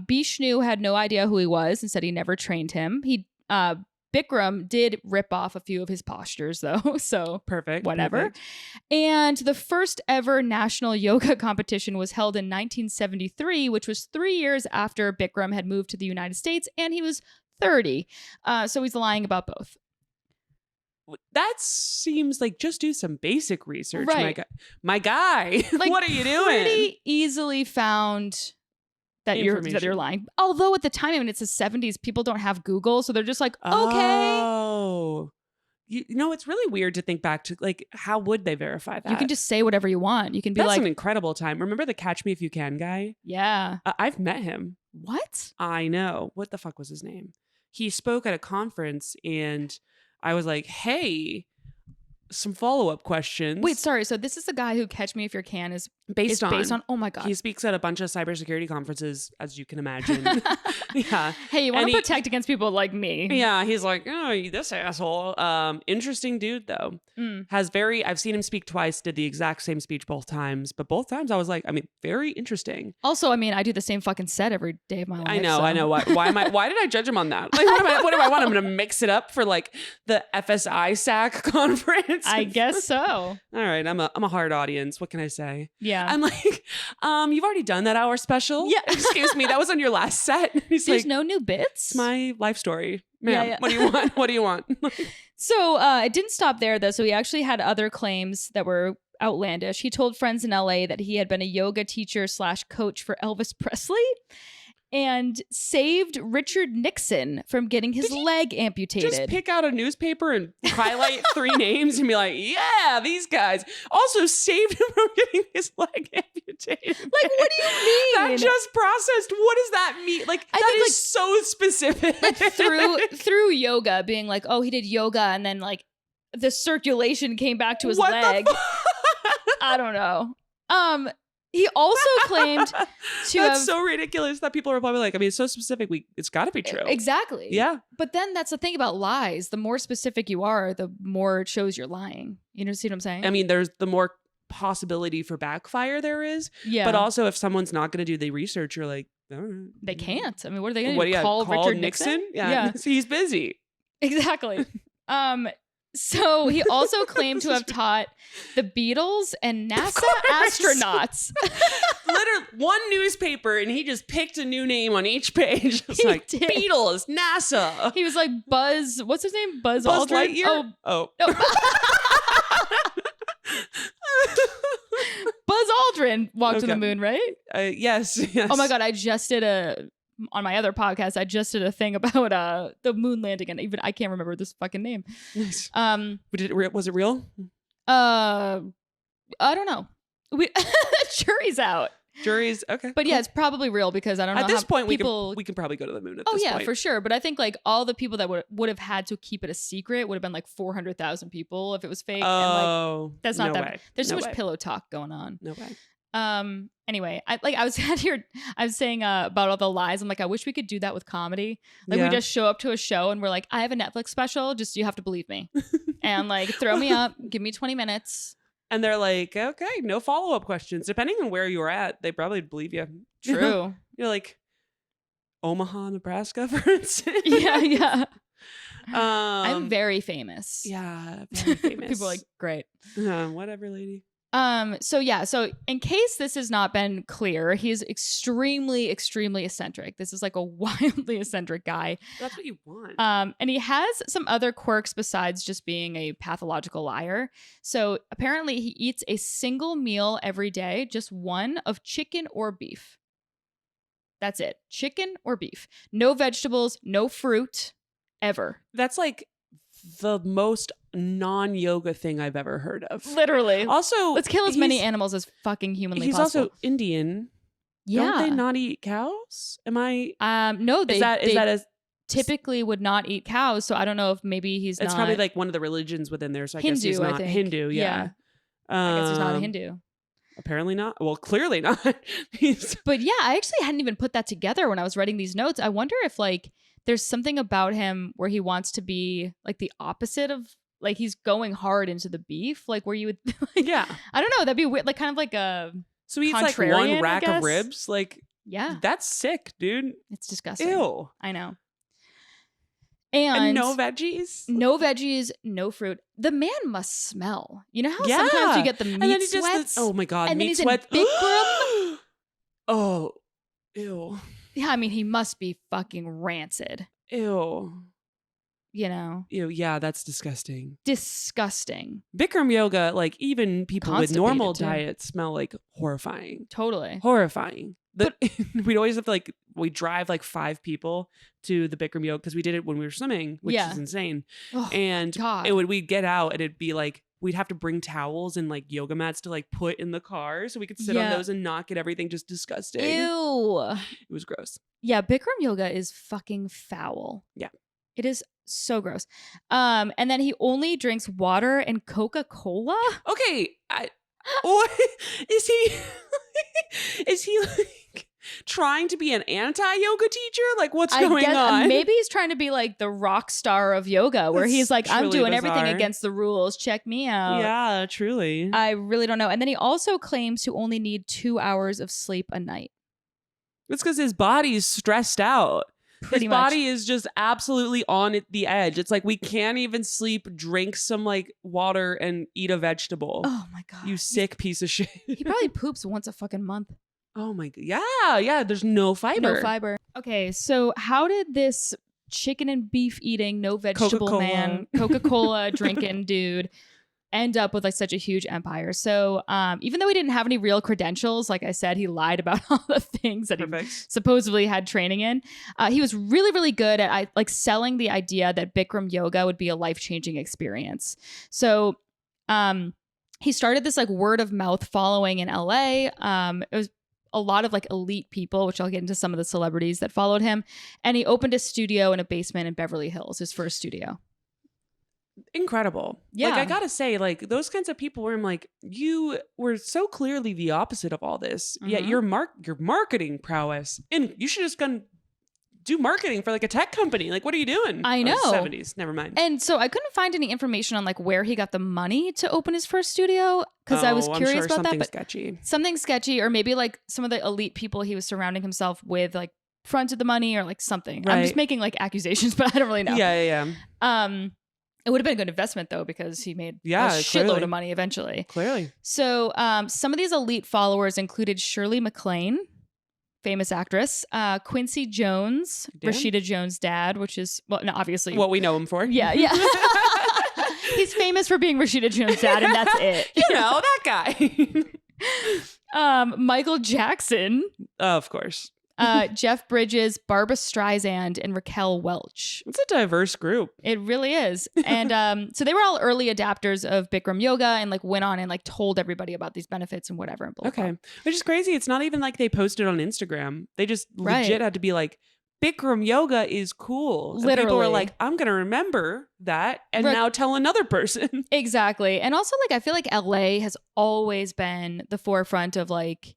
Bishnu had no idea who he was and said he never trained him. Bikram did rip off a few of his postures, though, so whatever. Perfect. And the first ever national yoga competition was held in 1973, which was 3 years after Bikram had moved to the United States, and he was 30. So he's lying about both. That seems like just do some basic research, right. my guy. Like, what are you doing? Pretty easily found that you're lying. Although at the time, I mean, it's the 70s, people don't have Google, so they're just like, okay. Oh. It's really weird to think back to, like, how would they verify that? You can just say whatever you want. You can be That's like, an incredible time. Remember the Catch Me If You Can guy? Yeah. I've met him. What? I know. What the fuck was his name? He spoke at a conference and I was like, hey, some follow-up questions. Wait, sorry. So this is the guy who Catch Me If You Can is based on. Oh my God. He speaks at a bunch of cybersecurity conferences, as you can imagine. Yeah. Hey, you want And to protect against people like me? Yeah, he's like, oh, this asshole. Interesting dude though. I've seen him speak twice, did the exact same speech both times, but both times I was like, I mean, very interesting. Also, I mean, I do the same fucking set every day of my life. I know. Why did I judge him on that? Like, what do I want? I'm going to mix it up for like the FSI SAC conference. I guess so. All right, I'm a hard audience. What can I say? Yeah. I'm like, you've already done that hour special. Yeah. Excuse me, that was on your last set. He's There's like, no new bits. it's my life story, ma'am. Yeah. What do you want? What do you want? So it didn't stop there, though. So he actually had other claims that were outlandish. He told friends in LA that he had been a yoga teacher / coach for Elvis Presley and saved Richard Nixon from getting his leg amputated. Just pick out a newspaper and highlight 3 names and be like, yeah, these guys. Also saved him from getting his leg amputated. Like, what do you mean? That just processed. What does that mean? Like, I that think, is so specific. like through yoga, being like, oh, he did yoga, and then like the circulation came back to his What leg. I don't know. He also claimed to That's have so ridiculous that people are probably like, I mean, it's so specific. It's got to be true. Exactly. Yeah. But then that's the thing about lies. The more specific you are, the more it shows you're lying. You know, see what I'm saying? I mean, there's the more possibility for backfire there is. yeah. But also, if someone's not going to do the research, you're like, all right. They can't. I mean, what are they going What to do do? you Call Richard Nixon? Yeah. So he's busy. Exactly. So he also claimed to have taught the Beatles and NASA astronauts. Literally one newspaper, and he just picked a new name on each page. It's He like did. Beatles, NASA, He was like Buzz. What's his name? Buzz Buzz Aldrin. Lightyear. Oh, Oh. no. Buzz Aldrin walked to the Okay. moon, right? Yes. Oh my God. I just did on my other podcast, I just did a thing about the moon landing, and even I can't remember this fucking name. Nice. Um, Was it real? I don't know. Jury's out. Jury's okay. But yeah, it's probably real because I don't know. At this how point, people. we can probably go to the moon. At Oh this yeah, point. for sure. But I think like all the people that would have had to keep it a secret would have been like 400,000 people if it was fake. And Oh, like that's not no that. way. There's so No much way. pillow talk going on. No way. Anyway, I was I was saying about all the lies. I'm like, I wish we could do that with comedy. Like Yeah. we just show up to a show and we're like, I have a Netflix special. Just you have to believe me, and like throw me up, give me 20 minutes. And they're like, okay, no follow-up questions. Depending on where you were at, they probably believe you. True. You're like Omaha, Nebraska, for instance. Yeah. I'm I'm very famous. Yeah, very famous. People are like, great. Whatever, lady. So in case this has not been clear, he's extremely, extremely eccentric. This is like a wildly eccentric guy. That's what you want. And he has some other quirks besides just being a pathological liar. So apparently he eats a single meal every day, just one, of chicken or beef. That's it. Chicken or beef. No vegetables, no fruit, ever. That's like the most non-yoga thing I've ever heard of. Literally. Also, Let's kill as many animals as fucking humanly he's possible. also Indian. Yeah. Don't they not eat cows? Am I? No, they Is that a? typically would not eat cows, so I don't know if maybe he's It's not. probably like one of the religions within there. So I guess he's Hindu, I not think. Hindu. Yeah. I guess he's not a Hindu. Apparently not. Well, clearly not. He's But yeah, I actually hadn't even put that together when I was writing these notes. I wonder if like there's something about him where he wants to be like the opposite of like he's going hard into the beef, like where you would like, yeah. I don't know, that'd be weird, like kind of like a So he eats like contrarian, one I rack guess? of ribs. Like yeah, that's sick, dude. it's disgusting. Ew. I know. And no veggies. No veggies, no fruit. The man must smell. You know how Yeah. sometimes you get the meat And then he sweats? just oh my god, And then meat he's in sweats. Bikram. Oh, ew, Yeah, I mean, he must be fucking rancid. ew, You know? ew. Yeah, that's disgusting. Disgusting. Bikram yoga, like even people with normal Constipated, too. diets smell like horrifying. Totally. Horrifying. We'd always have to we drive like 5 people to the Bikram yoga because we did it when we were swimming, which Yeah. is insane. Oh, And God. we'd get out and it'd be like we'd have to bring towels and like yoga mats to like put in the car so we could sit on Yeah. those and not get everything just disgusting. Ew. It was gross. Yeah, Bikram yoga is fucking foul. Yeah. It is so gross. And then he only drinks water and Coca-Cola. Okay, what is he? Is he like trying to be an anti-yoga teacher? Like, what's going on? Maybe he's trying to be like the rock star of yoga, where he's like, I'm doing everything against the rules. Check me out. Yeah, truly. I really don't know. And then he also claims to only need 2 hours of sleep a night. It's because his body's stressed out. Pretty his much. body is just absolutely on the edge. It's like we can't even sleep, drink some like water, and eat a vegetable. Oh my God. You sick piece of shit. He probably poops once a fucking month. Oh my God. Yeah. There's no fiber. No fiber. Okay, so how did this chicken and beef eating, no vegetable Coca-Cola. man, Coca-Cola drinking dude end up with like such a huge empire? So even though he didn't have any real credentials, like I said, he lied about all the things that he supposedly had training in. He was really, really good at like selling the idea that Bikram yoga would be a life-changing experience. So he started this like word of mouth following in LA. It was a lot of like elite people, which I'll get into some of the celebrities that followed him. And he opened a studio in a basement in Beverly Hills, his first studio. Incredible. Yeah. Like, I gotta say, like, those kinds of people where I'm like, you were so clearly the opposite of all this, yet your marketing prowess, and you should just gone do marketing for like a tech company. Like, what are you doing? I know. 70s. Never mind. And so I couldn't find any information on like where he got the money to open his first studio, because I was curious about that. But sketchy. Something sketchy, or maybe like some of the elite people he was surrounding himself with, like fronted the money or like something. Right. I'm just making like accusations, but I don't really know. Yeah. It would have been a good investment though, because he made a shitload clearly. of money eventually. Clearly. So some of these elite followers included Shirley MacLaine, famous actress, Quincy Jones, Rashida Jones' dad, which is, well, no, obviously what we know him for. Yeah. He's famous for being Rashida Jones' dad, and that's it. You know, that guy. Michael Jackson. Of course. Jeff Bridges, Barbra Streisand, and Raquel Welch. It's a diverse group. It really is. And so they were all early adapters of Bikram yoga, and like went on and like told everybody about these benefits and whatever. And blah, blah, blah. Which is crazy. It's not even like they posted on Instagram. They just legit had to be like, Bikram yoga is cool. Literally. And people were like, I'm going to remember that and now tell another person. Exactly. And also, like, I feel like LA has always been the forefront of like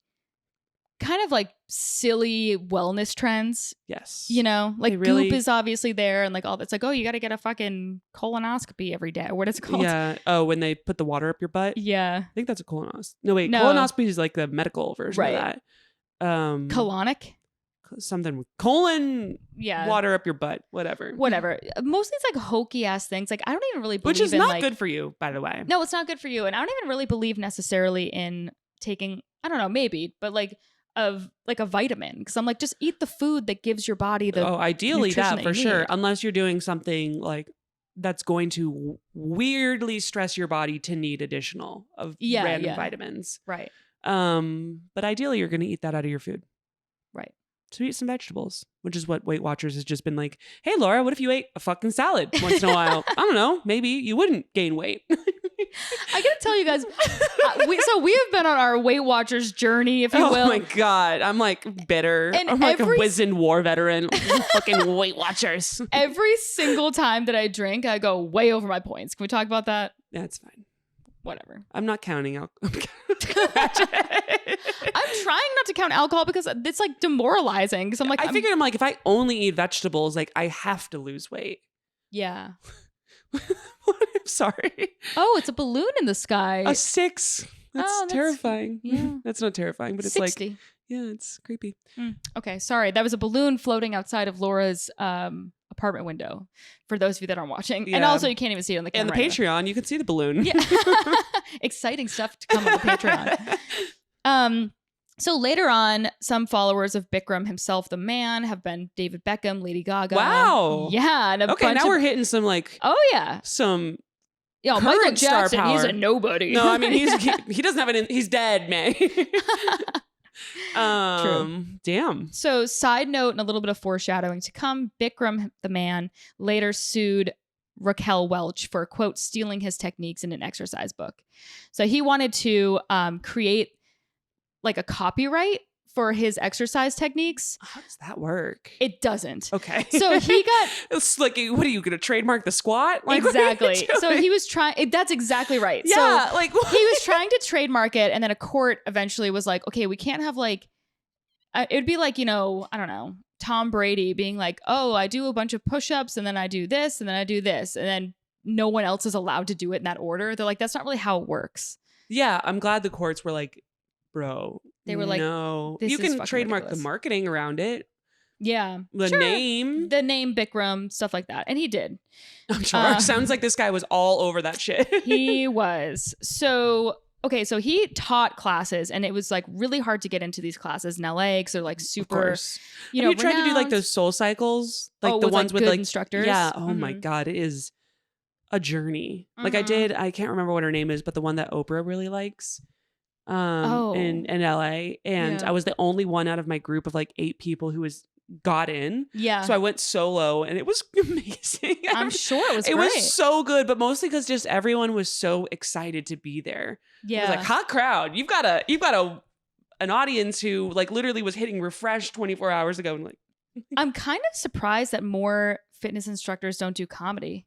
kind of like silly wellness trends. Yes. You know, like Goop is obviously there, and like all that's like, oh, you got to get a fucking colonoscopy every day. What is it called? Yeah. Oh, when they put the water up your butt. Yeah. I think that's a colonoscopy. No, wait. No. Colonoscopy is like the medical version of that. Colonic? Something with colon, water up your butt, whatever. Mostly it's like hokey ass things. Like I don't even really believe Which is in, not like, good for you, by the way. No, it's not good for you. And I don't even really believe necessarily in taking, I don't know, maybe, but like of like a vitamin. Because I'm like, just eat the food that gives your body the ideally that for sure. Need. Unless you're doing something like that's going to weirdly stress your body to need additional of random vitamins. Right. But ideally you're going to eat that out of your food. Right. So eat some vegetables, which is what Weight Watchers has just been like, hey, Laura, what if you ate a fucking salad once in a while? I don't know. Maybe you wouldn't gain weight. I gotta tell you guys, we have been on our Weight Watchers journey, if you will. Oh my God. I'm like bitter. And I'm like a wizened war veteran. Fucking Weight Watchers. Every single time that I drink, I go way over my points. Can we talk about that? That's fine. Whatever. I'm not counting out. I'm trying not to count alcohol because it's like demoralizing. Because I'm like, I figured I'm like, if I only eat vegetables, like I have to lose weight. Yeah. I'm sorry. Oh, it's a balloon in the sky. A 6. That's terrifying. Yeah. That's not terrifying, but it's 60. like, yeah, it's creepy. Okay, sorry. That was a balloon floating outside of Laura's apartment window, for those of you that aren't watching. Yeah. And also, you can't even see it on the camera. And the Patreon, you can see the balloon. Yeah. Exciting stuff to come on the Patreon. So later on, some followers of Bikram himself, the man, have been David Beckham, Lady Gaga. Wow. Yeah. And now we're hitting some like... Oh, yeah. Some... Yeah, Michael Jackson, he's a nobody. No, I mean, he doesn't have it. He's dead, man. True. Damn. So, side note and a little bit of foreshadowing to come, Bikram, the man, later sued Raquel Welch for, quote, stealing his techniques in an exercise book. So he wanted to create like a copyright for his exercise techniques. How does that work? It doesn't. Okay. So he got it's like, what are you going to trademark the squat? Like, what are you exactly. So doing? he was trying. That's exactly right. Yeah, So like he was trying to trademark it, and then a court eventually was like, okay, we can't have like. It would be like, I don't know, Tom Brady being like, oh, I do a bunch of push-ups and then I do this and then I do this, and then no one else is allowed to do it in that order. They're like, that's not really how it works. Yeah, I'm glad the courts were like, bro, They were like, no, this you is can fucking trademark ridiculous. the marketing around it, Yeah. the Sure. name. The name Bikram, stuff like that. And he did. I'm sure. Sounds like this guy was all over that shit. He was. So, okay, so he taught classes, and it was like really hard to get into these classes in LA because they're like Of super, course. you Have know, you tried to do like renowned. those soul cycles? Like Oh, the with, ones with good like instructors? Yeah. Oh my Mhm. God. It is a journey. Like I Mhm. I can't remember what her name is, but the one that Oprah really likes. Oh. In LA. And Yeah. I was the only one out of my group of like 8 people who got in. Yeah. So I went solo and it was amazing. I'm sure it was It great. was so good, but mostly because just everyone was so excited to be there. Yeah. It was like hot crowd. You've got an audience who like literally was hitting refresh 24 hours ago and like I'm kind of surprised that more fitness instructors don't do comedy.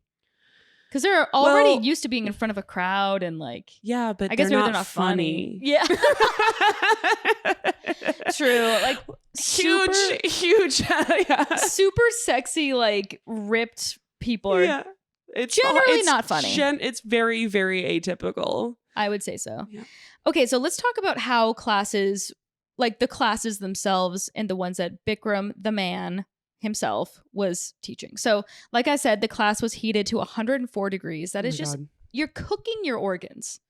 Because they're already Well- used to being in front of a crowd and like, yeah, but I guess they're maybe not they're not funny. funny. Yeah. True. Like super, huge yeah. super sexy, like ripped people are, Yeah. It's generally not funny. It's very, very atypical. I would say so. Yeah. Okay, so let's talk about how classes, like the classes themselves and the ones that Bikram, the man himself, was teaching. So, like I said, the class was heated to 104 degrees. That Oh is my just, God. you're cooking your organs.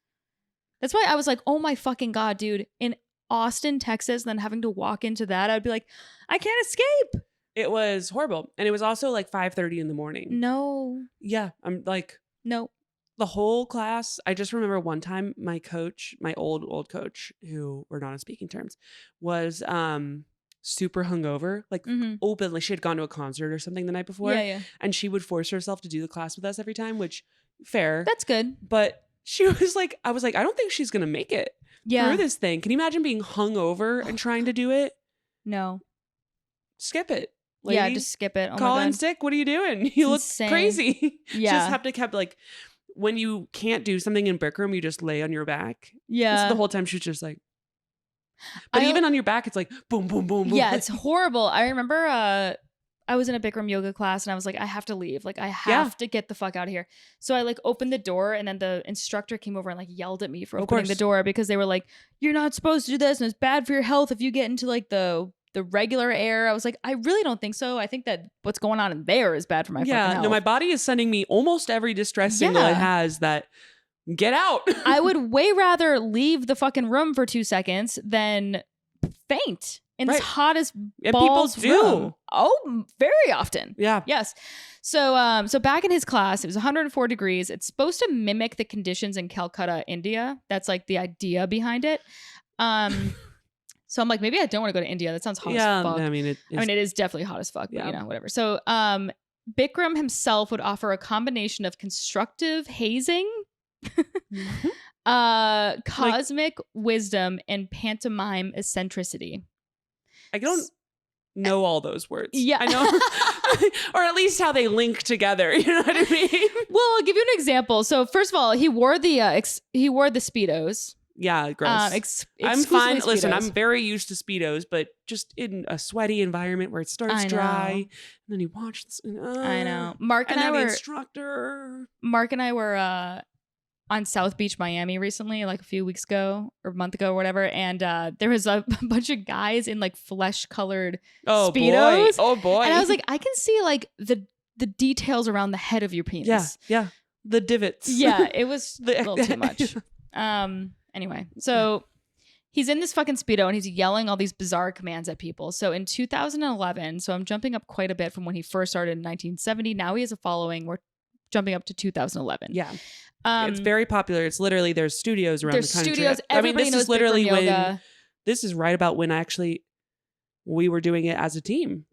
That's why I was like, oh my fucking God, dude. In Austin, Texas, then having to walk into that, I'd be like, I can't escape. It was horrible. And it was also like 5:30 in the morning. No, Yeah. I'm like no. the whole class. I just remember one time my coach, my old coach, who we're not on speaking terms, was super hungover, like Mhm. openly. She had gone to a concert or something the night before. Yeah, yeah. And she would force herself to do the class with us every time, which fair. That's good. But she was like, I was like, I don't think she's going to make it Yeah. through this thing. Can you imagine being hungover and trying to do it? No. Skip it. Yeah, lady. just skip it. Oh Call my in God. sick. What are you doing? You look insane. crazy. Yeah. Just have to keep like, when you can't do something in Bikram, you just lay on your back. Yeah. So the whole time she was just like, but I- even on your back, it's like boom, boom, boom, boom. Yeah, it's horrible. I remember I was in a Bikram yoga class and I was like, I have to leave. Like, I have to get the fuck out of here. So I like opened the door, and then the instructor came over and like yelled at me for Of opening the course. door because they were like, you're not supposed to do this and it's bad for your health if you get into like the regular air. I was like, I really don't think so. I think that what's going on in there is bad for my fucking yeah. health. No, my body is sending me almost every distress signal Yeah. it has that get out. I would way rather leave the fucking room for 2 seconds than faint in this Right. hot as And people balls do. room. Oh, very often. Yeah. Yes. So so back in his class, it was 104 degrees. It's supposed to mimic the conditions in Calcutta, India. That's like the idea behind it. So I'm like, maybe I don't want to go to India. That sounds hot Yeah. as fuck. I mean, It is definitely hot as fuck, but Yeah. whatever. So Bikram himself would offer a combination of constructive hazing, cosmic wisdom, and pantomime eccentricity. I don't know all those words. Yeah. I know. Or at least how they link together. You know what I mean? Well, I'll give you an example. So first of all, he wore the Speedos. Yeah, gross. I'm Exclusively fine. Listen, Speedos. I'm very used to Speedos, but just in a sweaty environment where it starts I know. dry, and then you watch this. I know. Mark and And I then the were instructor. on South Beach, Miami recently, like a few weeks ago or a month ago or whatever, and there was a bunch of guys in like flesh-colored Oh Speedos. boy! Oh boy! and I was like, I can see like the details around the head of your penis. yeah, yeah, the divots. Yeah, it was The- a little too much. Anyway, so he's in this fucking Speedo and he's yelling all these bizarre commands at people. So in 2011, so I'm jumping up quite a bit from when he first started in 1970. Now he has a following. We're jumping up to 2011. Yeah. It's very popular. It's literally there's studios around There's the country. studios. I mean, Everybody this knows is literally Bikram when yoga. this is right about when we were doing it as a team.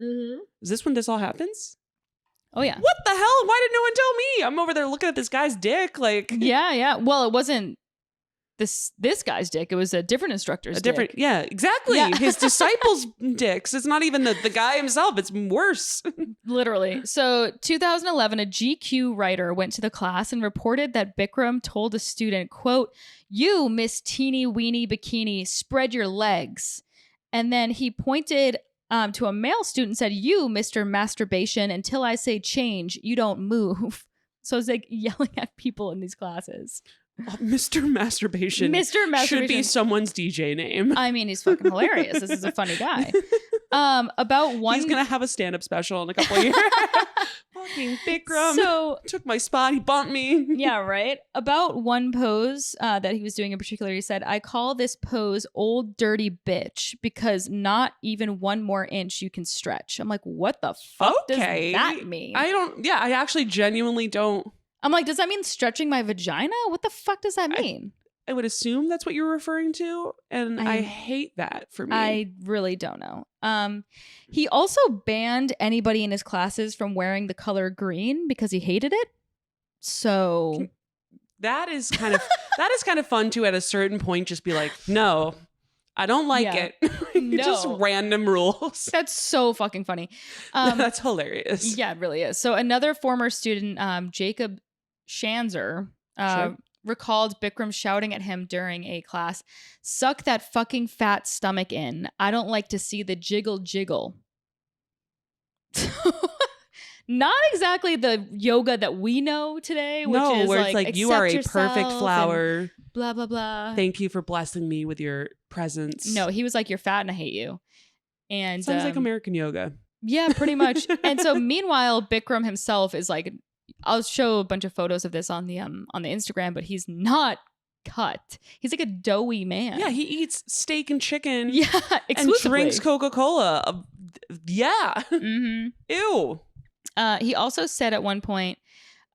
Is this when this all happens? Oh yeah. What the hell? Why did no one tell me? I'm over there looking at this guy's dick. Like, Yeah. Well, it wasn't this guy's dick. It was a different instructor's dick. Yeah, exactly. Yeah. His disciples' dicks. It's not even the guy himself. It's worse. Literally. So 2011, a GQ writer went to the class and reported that Bikram told a student, quote, "You, Miss Teeny Weeny Bikini, spread your legs." And then he pointed to a male student and said, "You, Mr. Masturbation, until I say change, you don't move." So it's like yelling at people in these classes. Mr. Masturbation. Mr. Masturbation should be someone's DJ name. I mean, he's fucking hilarious. This is a funny guy. About one. He's gonna have a stand-up special in a couple of years. Fucking Bikram. So took my spot. He bumped me. yeah, right. About one pose that he was doing in particular, he said, "I call this pose old dirty bitch because not even one more inch you can stretch." I'm like, what the fuck does that mean? I actually genuinely don't. I'm like, does that mean stretching my vagina? What the fuck does that mean? I would assume that's what you're referring to, and I hate that for me. I really don't know. He also banned anybody in his classes from wearing the color green because he hated it. So that is kind of fun to at a certain point just be like, no, I don't like it. No. Just random rules. That's so fucking funny. That's hilarious. Yeah, it really is. So another former student, Jacob Shanzer, recalled Bikram shouting at him during a class, "Suck that fucking fat stomach in. I don't like to see the jiggle jiggle." Not exactly the yoga that we know today, which is where it's like you are a perfect flower. Blah, blah, blah. Thank you for blessing me with your presence. No, he was like, "You're fat and I hate you." And sounds like American yoga. Yeah, pretty much. And so meanwhile, Bikram himself is like, I'll show a bunch of photos of this on the Instagram, but he's not cut. He's like a doughy man. Yeah, he eats steak and chicken. Yeah, exclusively. And drinks Coca-Cola. Yeah. Mm-hmm. Ew. He also said at one point,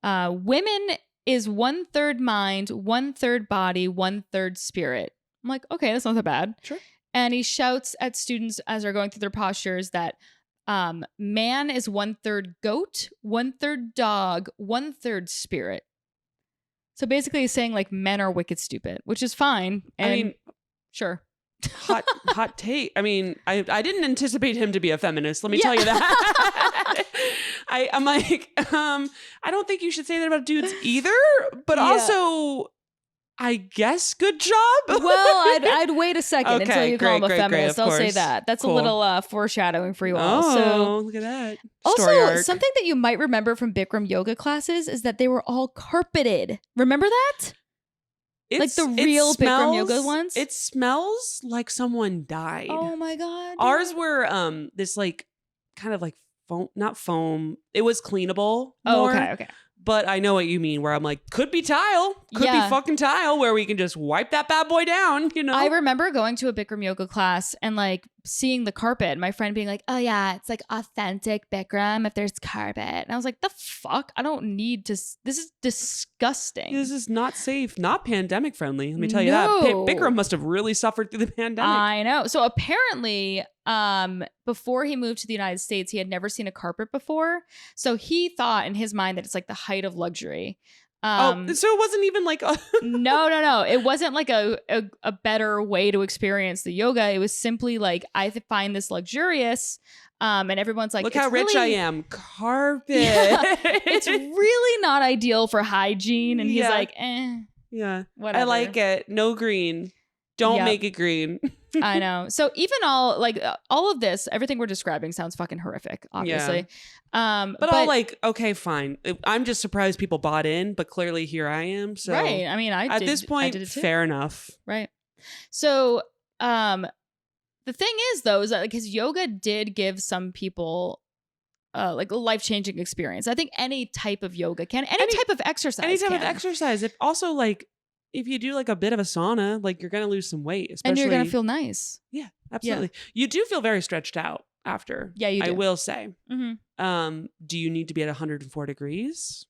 "Women is 1/3 mind, 1/3 body, 1/3 spirit." I'm like, okay, that's not that bad. Sure. And he shouts at students as they're going through their postures that man is 1/3 goat, 1/3 dog, 1/3 spirit. So basically he's saying like men are wicked stupid, which is fine. And I mean, sure. hot take. I mean, I didn't anticipate him to be a feminist. Let me tell you that. I'm like, I don't think you should say that about dudes either. But also, I guess good job. Well, I'd wait a second Okay, until you call him a great, feminist. I'll say course. that. That's Cool. a little foreshadowing for you all. Oh, So look at that. also, Story arc. something that you might remember from Bikram yoga classes is that they were all carpeted. Remember that? Like the real Bikram yoga ones? It smells like someone died. Oh my God. Ours were this like kind of like foam, not foam. It was cleanable. Oh, more, okay. But I know what you mean, where I'm like, could be tile. Could Yeah. be fucking tile, where we can just wipe that bad boy down, you know? I remember going to a Bikram yoga class and like seeing the carpet and my friend being like, "Oh yeah, it's like authentic Bikram if there's carpet." And I was like, the fuck? I don't need to. This is disgusting. This is not safe, not pandemic friendly. Let me tell you No. that. Bikram must have really suffered through the pandemic. I know. So apparently, before he moved to the United States, he had never seen a carpet before. So he thought in his mind that it's like the height of luxury. So it wasn't even like a No. It wasn't like a better way to experience the yoga. It was simply like, I find this luxurious. And everyone's like, look how rich I am. Carpet. Yeah, it's really not ideal for hygiene. And he's Yeah. like, Yeah. whatever. I like it. No green. Don't Yep. make it green. I know. So even all of this, everything we're describing sounds fucking horrific, obviously. But all like, okay, fine. I'm just surprised people bought in, but clearly here I am. So right. I mean, at this point, fair enough. Right. So the thing is, though, is that like his yoga did give some people like a life-changing experience. I think any type of yoga can, any type of exercise, any type can. of exercise. If also like if you do like a bit of a sauna, like you're gonna lose some weight, especially, and you're gonna feel nice. Yeah, absolutely. You do feel very stretched out after. Yeah, you do. I will say. Mm-hmm. Do you need to be at 104 degrees?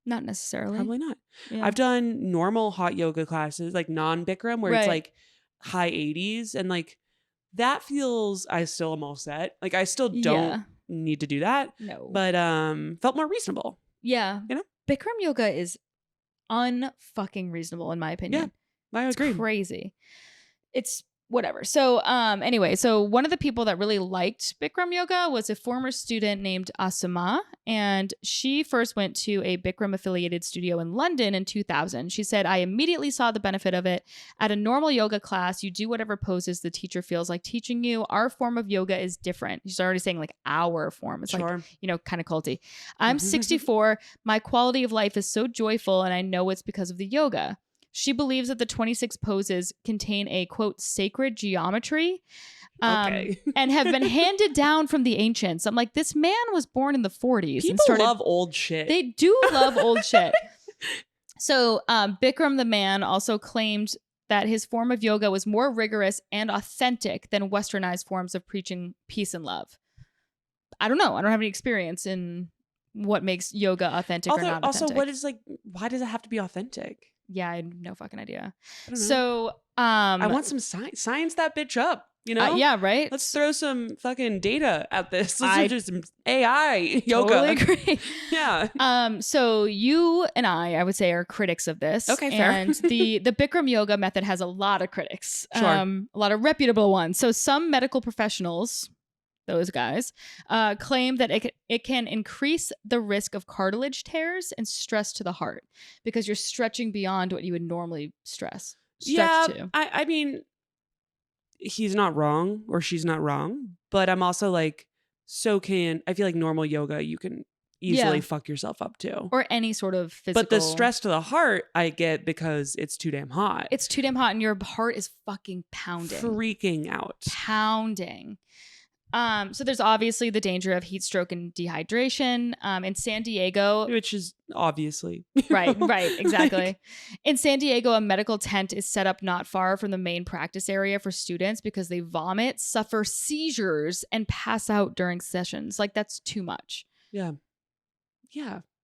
Not necessarily. Probably not. Yeah. I've done normal hot yoga classes, like non-Bikram, where it's like high 80s, and like that feels. I still am all set. Like I still don't need to do that. No, but felt more reasonable. Yeah, you know, Bikram yoga is unfucking reasonable in my opinion. Yeah. I agree. It's crazy. It's whatever. So anyway, so one of the people that really liked Bikram yoga was a former student named Asuma, and she first went to a Bikram affiliated studio in London in 2000. She said, I immediately saw the benefit of it. At a normal yoga class, you do whatever poses the teacher feels like teaching you. Our form of yoga is different. She's already saying like our form. It's like, you know, kind of culty. I'm 64. My quality of life is so joyful, and I know it's because of the yoga. She believes that the 26 poses contain a, quote, sacred geometry and have been handed down from the ancients. I'm like, this man was born in the 40s. People love old shit. They do love old shit. So Bikram the man also claimed that his form of yoga was more rigorous and authentic than westernized forms of preaching peace and love. I don't know. I don't have any experience in what makes yoga authentic or not authentic. Also, what is like, why does it have to be authentic? Yeah, I have no fucking idea. I don't know. So, I want some science that bitch up, you know? Yeah, right? Let's throw some fucking data at this. Let's do some AI yoga. Totally agree. Yeah. So you and I would say, are critics of this. Okay, fair. And the Bikram yoga method has a lot of critics. Sure. A lot of reputable ones. So some medical professionals, those guys, claim that it can increase the risk of cartilage tears and stress to the heart because you're stretching beyond what you would normally stretch to. I mean, he's not wrong or she's not wrong, but I'm also like, I feel like normal yoga, you can easily fuck yourself up too. Or any sort of physical. But the stress to the heart, I get because it's too damn hot. It's too damn hot and your heart is fucking pounding. Freaking out. Pounding. So there's obviously the danger of heat stroke and dehydration. In San Diego, which is obviously right, exactly. In San Diego, a medical tent is set up not far from the main practice area for students because they vomit, suffer seizures, and pass out during sessions. Like, that's too much. Yeah.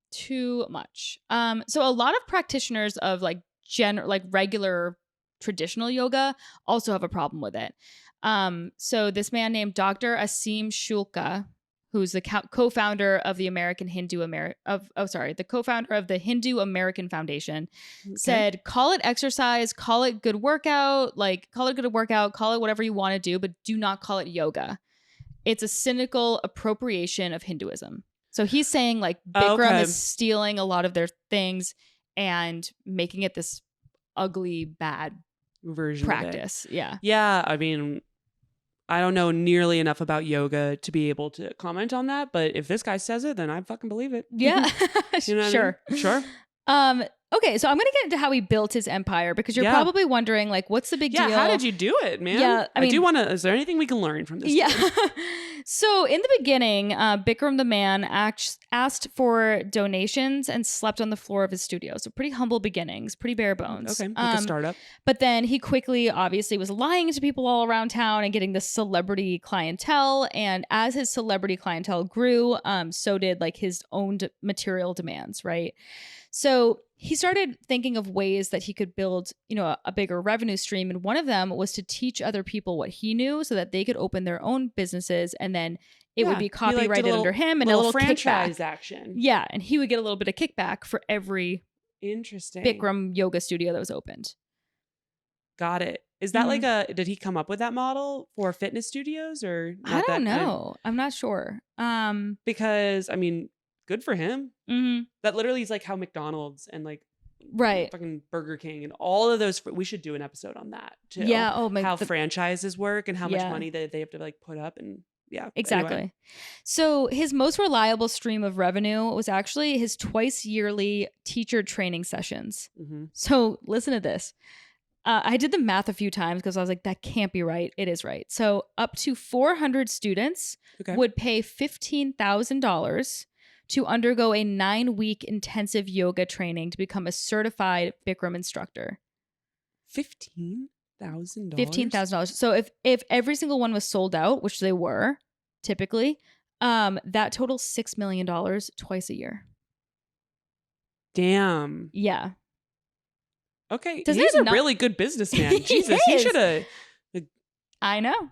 Too much. So a lot of practitioners of like regular traditional yoga also have a problem with it. So this man named Dr. Asim Shulka, who's the co-founder of the co-founder of the Hindu American Foundation, said, call it exercise, call it good workout, call it whatever you want to do, but do not call it yoga. It's a cynical appropriation of Hinduism. So he's saying like Bikram is stealing a lot of their things and making it this ugly, bad version practice. Of it. Yeah. I mean, I don't know nearly enough about yoga to be able to comment on that, but if this guy says it, then I fucking believe it. Yeah. You know Sure. I mean? Sure. Okay, so I'm going to get into how he built his empire because you're probably wondering, like, what's the big deal? Yeah, how did you do it, man? Yeah, I mean, do want to, is there anything we can learn from this? Yeah. So in the beginning, Bikram the man asked for donations and slept on the floor of his studio. So pretty humble beginnings, pretty bare bones. Okay, like a startup. But then he quickly, obviously, was lying to people all around town and getting this celebrity clientele. And as his celebrity clientele grew, so did like his own material demands, right? So he started thinking of ways that he could build, a bigger revenue stream. And one of them was to teach other people what he knew so that they could open their own businesses. And then it would be copyrighted under him and a little franchise kickback. Action. Yeah. And he would get a little bit of kickback for every interesting Bikram yoga studio that was opened. Got it. Is that did he come up with that model for fitness studios or? I don't know. I'm not sure. Because I mean, good for him. Mm-hmm. That literally is like how McDonald's and like fucking Burger King and all of those. We should do an episode on that too. Yeah. How franchises work and how much money that they have to like put up and exactly. Anyway. So his most reliable stream of revenue was actually his twice yearly teacher training sessions. Mm-hmm. So listen to this. I did the math a few times because I was like, that can't be right. It is right. So up to 400 students would pay $15,000 to undergo a 9-week intensive yoga training to become a certified Bikram instructor. $15,000? $15,000. So if every single one was sold out, which they were typically, that totals $6 million twice a year. Damn. Yeah. Okay. He's a really good businessman. Jesus, he should have. I know.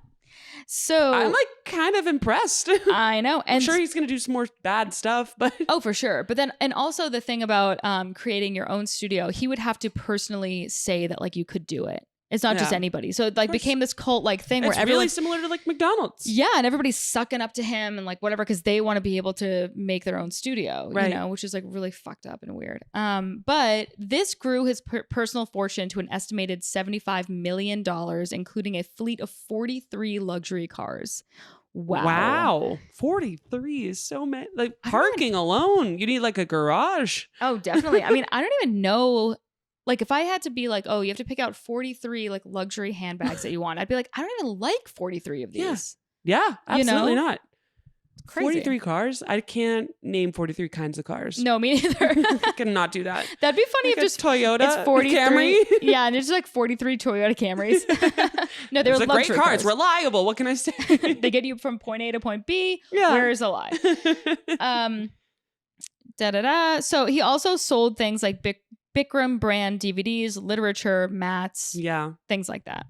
So I'm like kind of impressed. I know. I'm And sure he's going to do some more bad stuff, but oh, for sure. But then, and also the thing about creating your own studio, he would have to personally say that like you could do it. It's not just Yeah. anybody. So it like became this cult like thing it's where everyone really similar to like McDonald's. yeah, and everybody's sucking up to him and like whatever because they want to be able to make their own studio, Right. you know, which is like really fucked up and weird. But this grew his personal fortune to an estimated $75 million, including a fleet of 43 luxury cars. Wow. 43 is so many. Like I don't parking alone, you need like a garage. Oh, definitely. I mean, I don't even know. Like, if I had to be like, oh, you have to pick out 43 like luxury handbags that you want, I'd be like, I don't even like 43 of these. Yeah, You know? absolutely not. Crazy. 43 cars? I can't name 43 kinds of cars. No, me neither. I cannot do that. That'd be funny Like if a just Toyota it's 43. Camry. Yeah, and it's just like 43 Toyota Camrys. No, they were It's a great luxury car. It's reliable. What can I say? They get you from point A to point B. Yeah. Where is a lie? So he also sold things like Bikram brand DVDs, literature, mats, Yeah. things like that.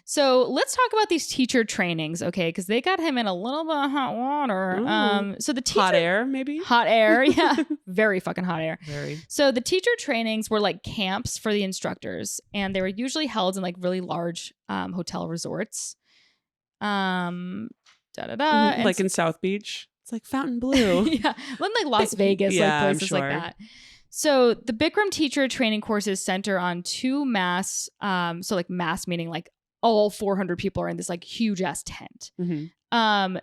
So let's talk about these teacher trainings, okay? Because they got him in a little bit of hot water. Ooh. So the teacher Hot air, maybe? hot air, yeah, very fucking hot air. Very. So the teacher trainings were like camps for the instructors, and they were usually held in like really large hotel resorts. And Like in South Beach. It's like Fontainebleau. yeah, well, in like Las Vegas, Yeah, I'm like places like sure. that. So the Bikram teacher training courses center on two mass, so like mass meaning like all 400 people are in this like huge ass tent. Mhm. And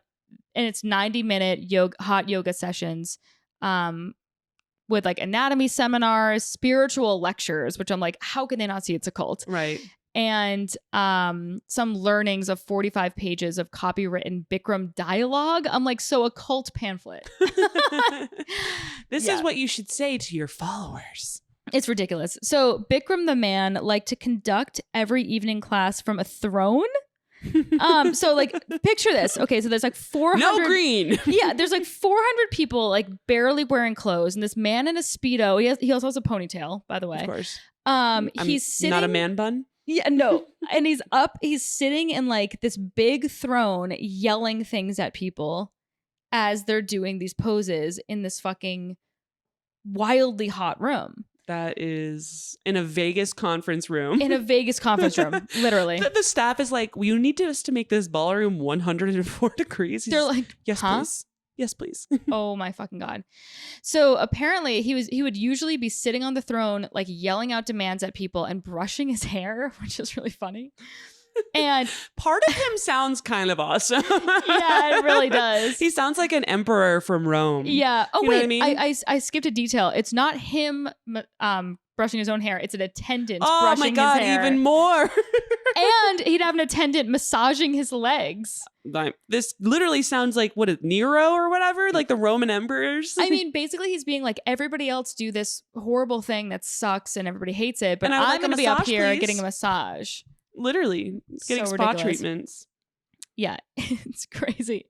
it's 90-minute hot yoga sessions with like anatomy seminars, spiritual lectures, which I'm like, how can they not see it's a cult? Right. And some learnings of 45 pages of copywritten Bikram dialogue. I'm like, so a cult pamphlet. This Yeah. is what you should say to your followers. It's ridiculous. So Bikram the man liked to conduct every evening class from a throne. So like picture this. Okay, so there's like 400 No green. Yeah, there's like 400 people like barely wearing clothes, and this man in a Speedo. He also has a ponytail, by the way. Of course. He's sitting Not a man bun. Yeah, no. And he's sitting in like this big throne yelling things at people as they're doing these poses in this fucking wildly hot room. That is in a Vegas conference room. In a Vegas conference room, literally. The staff is like, you need us to make this ballroom 104 degrees. They're like, yes, huh? please. Yes, please. Oh my fucking God. So apparently he would usually be sitting on the throne, like yelling out demands at people and brushing his hair, which is really funny. And part of him sounds kind of awesome. yeah, it really does. He sounds like an emperor from Rome. Yeah. Oh, You know wait. what I mean? I skipped a detail. It's not him brushing his own hair. It's an attendant Oh brushing my God, his hair. even more. And he'd have an attendant massaging his legs. Like, this literally sounds like Nero or whatever, like the Roman emperors. I mean, basically he's being like, everybody else do this horrible thing that sucks and everybody hates it, but And I would I'm like a going to be up massage, here please. getting a massage. Literally getting So spa ridiculous. treatments. Yeah, it's crazy.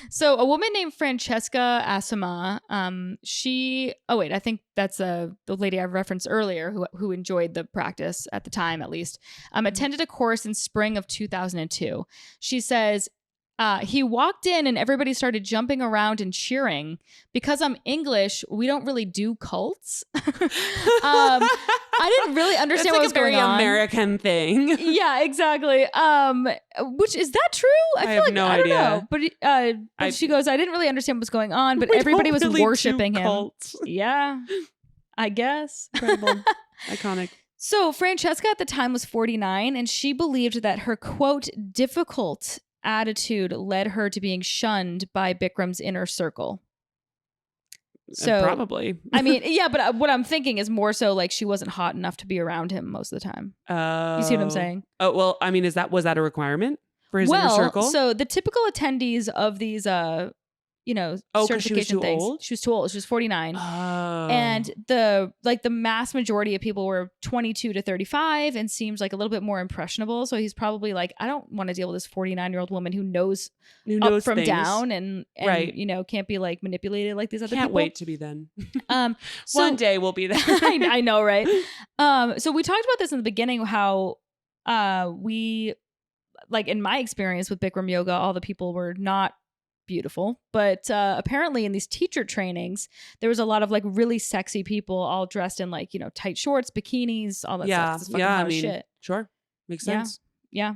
So a woman named Francesca Asima, I think that's the lady I referenced earlier who enjoyed the practice at the time, at least, attended a course in spring of 2002. She says, he walked in and everybody started jumping around and cheering. Because I'm English, we don't really do cults. I didn't really understand what was going on. It's like a very American thing. Yeah, exactly. Which is that true? I feel have like no I don't idea. know. But she goes, I didn't really understand what was going on, but We everybody don't was really do worshiping him. cults. Yeah, I guess. Incredible. Iconic. So Francesca at the time was 49, and she believed that her, quote, difficult attitude led her to being shunned by Bikram's inner circle. So Probably. I mean, yeah, but what I'm thinking is more so like she wasn't hot enough to be around him most of the time. You see what I'm saying? Oh, well, I mean, was that a requirement for his inner circle? So the typical attendees of these, 'cause she was certification too things. old? She was too old. She was 49. Oh. And the mass majority of people were 22 to 35 and seems like a little bit more impressionable. So he's probably like, I don't want to deal with this 49-year-old woman who knows up from things. down and Right. can't be like manipulated like these other Can't people. wait to be then. So, One day we'll be there. I know, right? So we talked about this in the beginning, how we like in my experience with Bikram yoga, all the people were not beautiful, but apparently in these teacher trainings there was a lot of like really sexy people all dressed in like, you know, tight shorts, bikinis, all that stuff. It's fucking hot as shit. Sure, makes Yeah. sense. Yeah.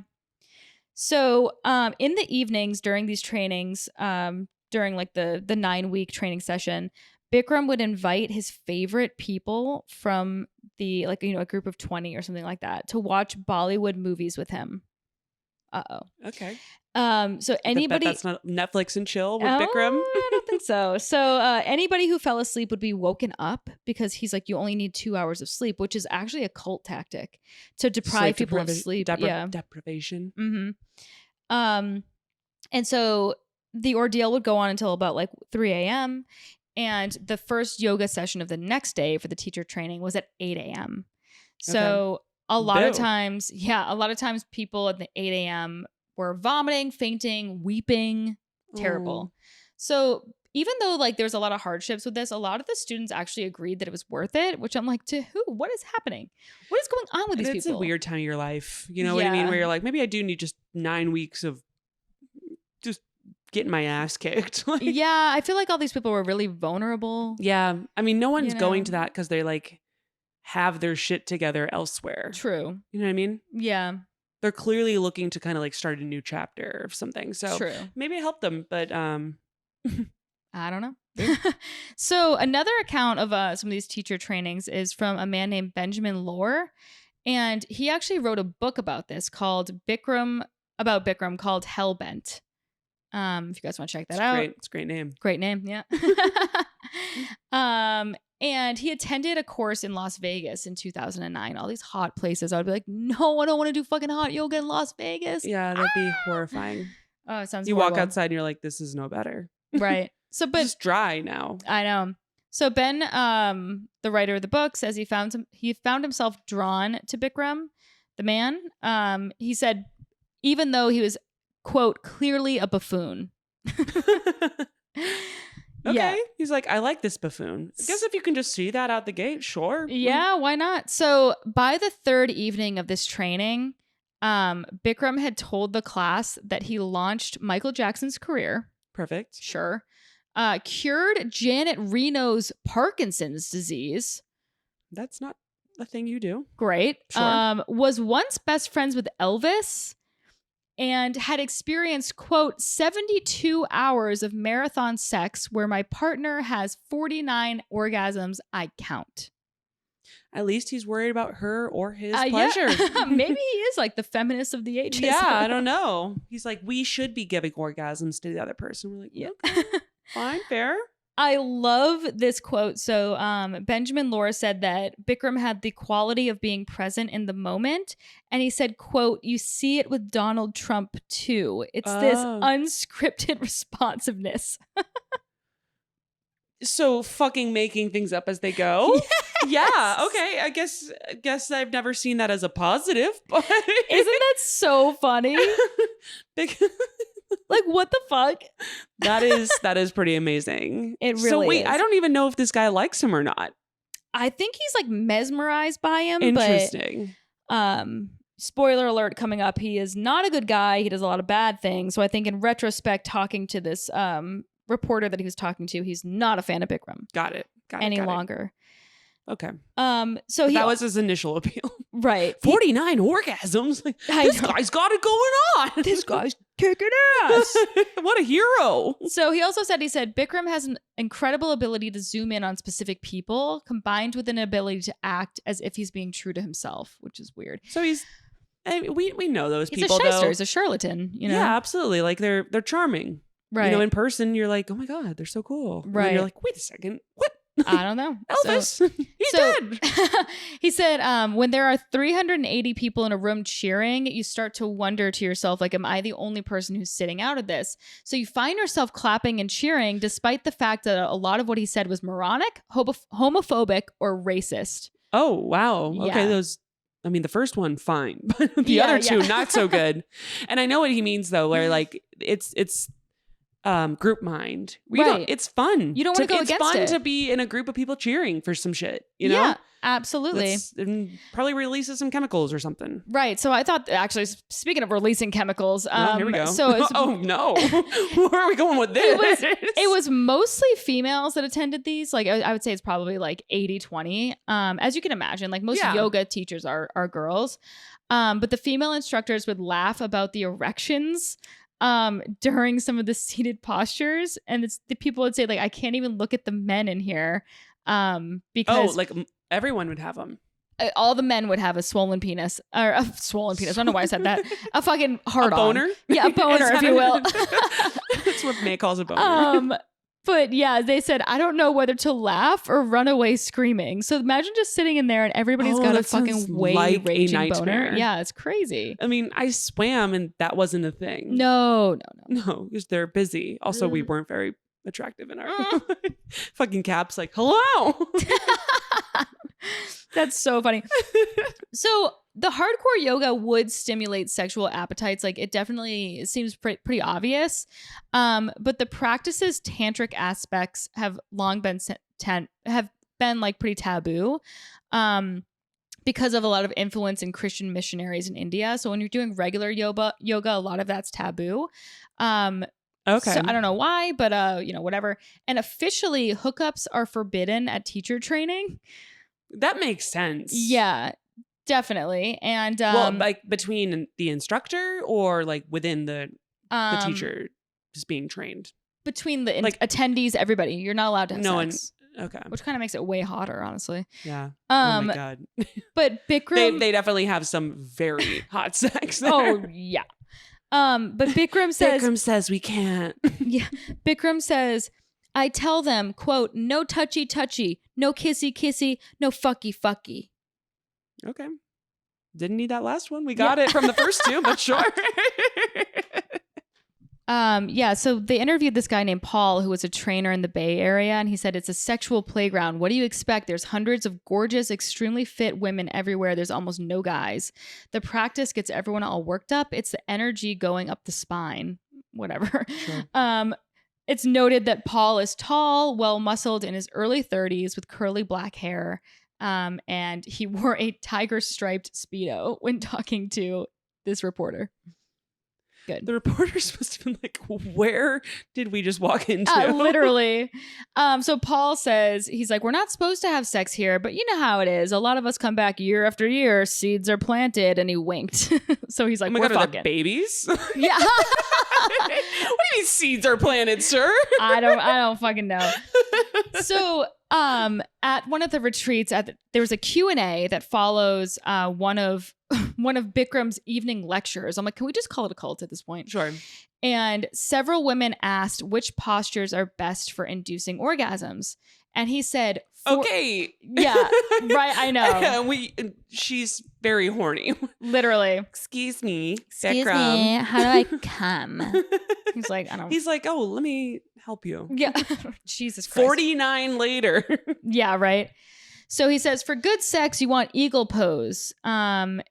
So in the evenings during these trainings, during like the 9-week training session, Bikram would invite his favorite people from the, like, you know, a group of 20 or something like that to watch Bollywood movies with him. Okay. So anybody that's not Netflix and chill with Oh, Bikram. I don't think so. So anybody who fell asleep would be woken up because he's like, you only need 2 hours of sleep, which is actually a cult tactic to deprive people of sleep. Deprivation. Mm-hmm. And so the ordeal would go on until about like 3 a.m. And the first yoga session of the next day for the teacher training was at 8 a.m. So a lot of times people at the 8 a.m. were vomiting, fainting, weeping. Terrible. So even though like there's a lot of hardships with this, a lot of the students actually agreed that it was worth it, which I'm like, to who? What is happening? What is going on with these people? It's a weird time of your life. You know what I mean? Where you're like, maybe I do need just 9 weeks of just getting my ass kicked. Like, yeah, I feel like all these people were really vulnerable. Yeah. I mean, no one's You know? going to that because they like have their shit together elsewhere. True. You know what I mean? Yeah. They're clearly looking to kind of like start a new chapter of something. So True. maybe it helped them, but I don't know. So another account of some of these teacher trainings is from a man named Benjamin Lohr. And he actually wrote a book about this called Bikram called Hellbent. If you guys want to check that out. Great. It's a great name. Great name, yeah. And he attended a course in Las Vegas in 2009. All these hot places. I would be like, no, I don't want to do fucking hot yoga in Las Vegas. Yeah, that'd be horrifying. Oh, it sounds You horrible. walk outside and you're like, this is no better. Right. So, but it's dry now. I know. So Ben, the writer of the book, says he found himself drawn to Bikram, the man. He said, even though he was, quote, clearly a buffoon. Okay. Yeah. He's like, I like this buffoon. I guess if you can just see that out the gate, sure. Yeah, why not? So by the third evening of this training, Bikram had told the class that he launched Michael Jackson's career. Perfect. Sure. Cured Janet Reno's Parkinson's disease. That's not a thing you do. Great. Sure. Was once best friends with Elvis and had experienced, quote, 72 hours of marathon sex where my partner has 49 orgasms I count. At least he's worried about her or his pleasure. Yeah. Maybe he is like the feminist of the ages. Yeah, I don't know. He's like, we should be giving orgasms to the other person. We're like, yeah. Okay, fine, fair. I love this quote. So Benjamin Lohr said that Bikram had the quality of being present in the moment. And he said, quote, you see it with Donald Trump too. It's this unscripted responsiveness. So fucking making things up as they go. Yes. Yeah. Okay. I guess I've never seen that as a positive, but isn't that so funny? Like, what the fuck? That is pretty amazing. It really So wait, is. I don't even know if this guy likes him or not. I think he's like mesmerized by him. Interesting. But, spoiler alert coming up, he is not a good guy. He does a lot of bad things. So I think in retrospect, talking to this reporter that he was talking to, he's not a fan of Bikram. Got it. Any longer. Okay. So that was his initial appeal. Right. 49 orgasms. Like, this guy's got it going on. This guy's kicking ass. What a hero. So he also said, Bikram has an incredible ability to zoom in on specific people combined with an ability to act as if he's being true to himself, which is weird. So we know those he's people, a shyster, though. he's a charlatan, you know? Yeah, absolutely. Like they're charming. Right. You know, in person, you're like, oh my God, they're so cool. And right. then you're like, wait a second. What? I don't know. Elvis. He's dead. He said, when there are 380 people in a room cheering, you start to wonder to yourself, like, am I the only person who's sitting out of this? So you find yourself clapping and cheering, despite the fact that a lot of what he said was moronic, homophobic, or racist. Oh, wow. Okay, Yeah. the first one, fine. But the other two, not so good. And I know what he means, though, where like it's group mind. Right. It's fun. You don't want to go against it. It's fun to be in a group of people cheering for some shit, you know? Yeah, absolutely. And probably releases some chemicals or something. Right. So I thought, actually, speaking of releasing chemicals, Here we go. So it's, oh no, where are we going with this? It was mostly females that attended these. Like I would say it's probably like 80-20. As you can imagine, like most yoga teachers are girls. But the female instructors would laugh about the erections during some of the seated postures, and the people would say like, I can't even look at the men in here because like everyone would have them. All the men would have a swollen penis, or a swollen penis. I don't know why I said that. A fucking hard a boner. Yeah, a boner, if you will. That's what Mae calls a boner. But yeah, they said, I don't know whether to laugh or run away screaming. So imagine just sitting in there and everybody's got a fucking like raging boner. Yeah, it's crazy. I mean, I swam and that wasn't a thing. No, because they're busy. Also, we weren't very attractive in our fucking caps. Like, hello. That's so funny. So the hardcore yoga would stimulate sexual appetites. Like it definitely seems pretty obvious. But the practice's tantric aspects have long been like pretty taboo. Because of a lot of influence in Christian missionaries in India. So when you're doing regular yoga, a lot of that's taboo. Okay. So I don't know why, but whatever. And officially hookups are forbidden at teacher training. That makes sense. Yeah, definitely. And like between the instructor or like within the teacher just being trained? Between the attendees, everybody. You're not allowed to have sex. Okay. Which kind of makes it way hotter, honestly. Yeah. Oh my God. But Bikram... They definitely have some very hot sex there. Oh, yeah. But Bikram says we can't. Yeah. Bikram says, I tell them, quote, no touchy touchy, no kissy kissy, no fucky fucky. Okay. Didn't need that last one. We got it from the first two, but sure. So they interviewed this guy named Paul, who was a trainer in the Bay Area, and he said, it's a sexual playground. What do you expect? There's hundreds of gorgeous, extremely fit women everywhere. There's almost no guys. The practice gets everyone all worked up. It's the energy going up the spine. Whatever. Sure. It's noted that Paul is tall, well-muscled, in his early 30s with curly black hair, and he wore a tiger-striped Speedo when talking to this reporter. Good. The reporters must have been like, where did we just walk into? Literally. So Paul says, he's like, we're not supposed to have sex here, but you know how it is. A lot of us come back year after year, seeds are planted, and he winked. So he's like, oh my we're God, fucking. Are they babies? Yeah. What do you mean seeds are planted, sir? I don't fucking know. So at one of the retreats, there was a Q&A that follows one of Bikram's evening lectures. I'm like, can we just call it a cult at this point? Sure. And several women asked which postures are best for inducing orgasms. And he said, okay. Yeah, right, I know. She's very horny. Literally. Excuse me, Bikram. How do I come? He's like, I don't. He's like, oh, let me help you. Yeah. Jesus Christ. 49 later. Yeah, right. So he says, for good sex, you want eagle pose,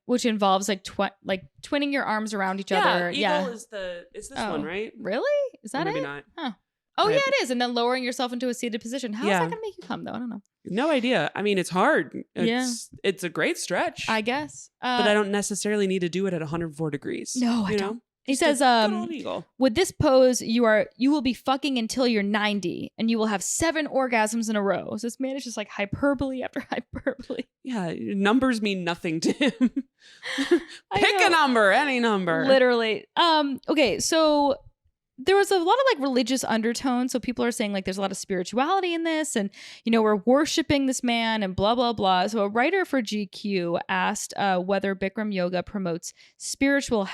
which involves like twinning your arms around each other. Eagle is it's this one, right? Really? Is that maybe it? Not. Huh. Oh, yeah, it is. And then lowering yourself into a seated position. How is that going to make you come, though? I don't know. No idea. I mean, it's hard. It's a great stretch. I guess. But I don't necessarily need to do it at 104 degrees. No, I don't. He Just says, with this pose, you will be fucking until you're 90 and you will have 7 orgasms in a row. So this man is just like hyperbole after hyperbole. Yeah, numbers mean nothing to him. Pick a number, any number. Literally. Okay, so there was a lot of like religious undertones. So people are saying like there's a lot of spirituality in this and, we're worshiping this man and blah, blah, blah. So a writer for GQ asked whether Bikram yoga promotes spiritual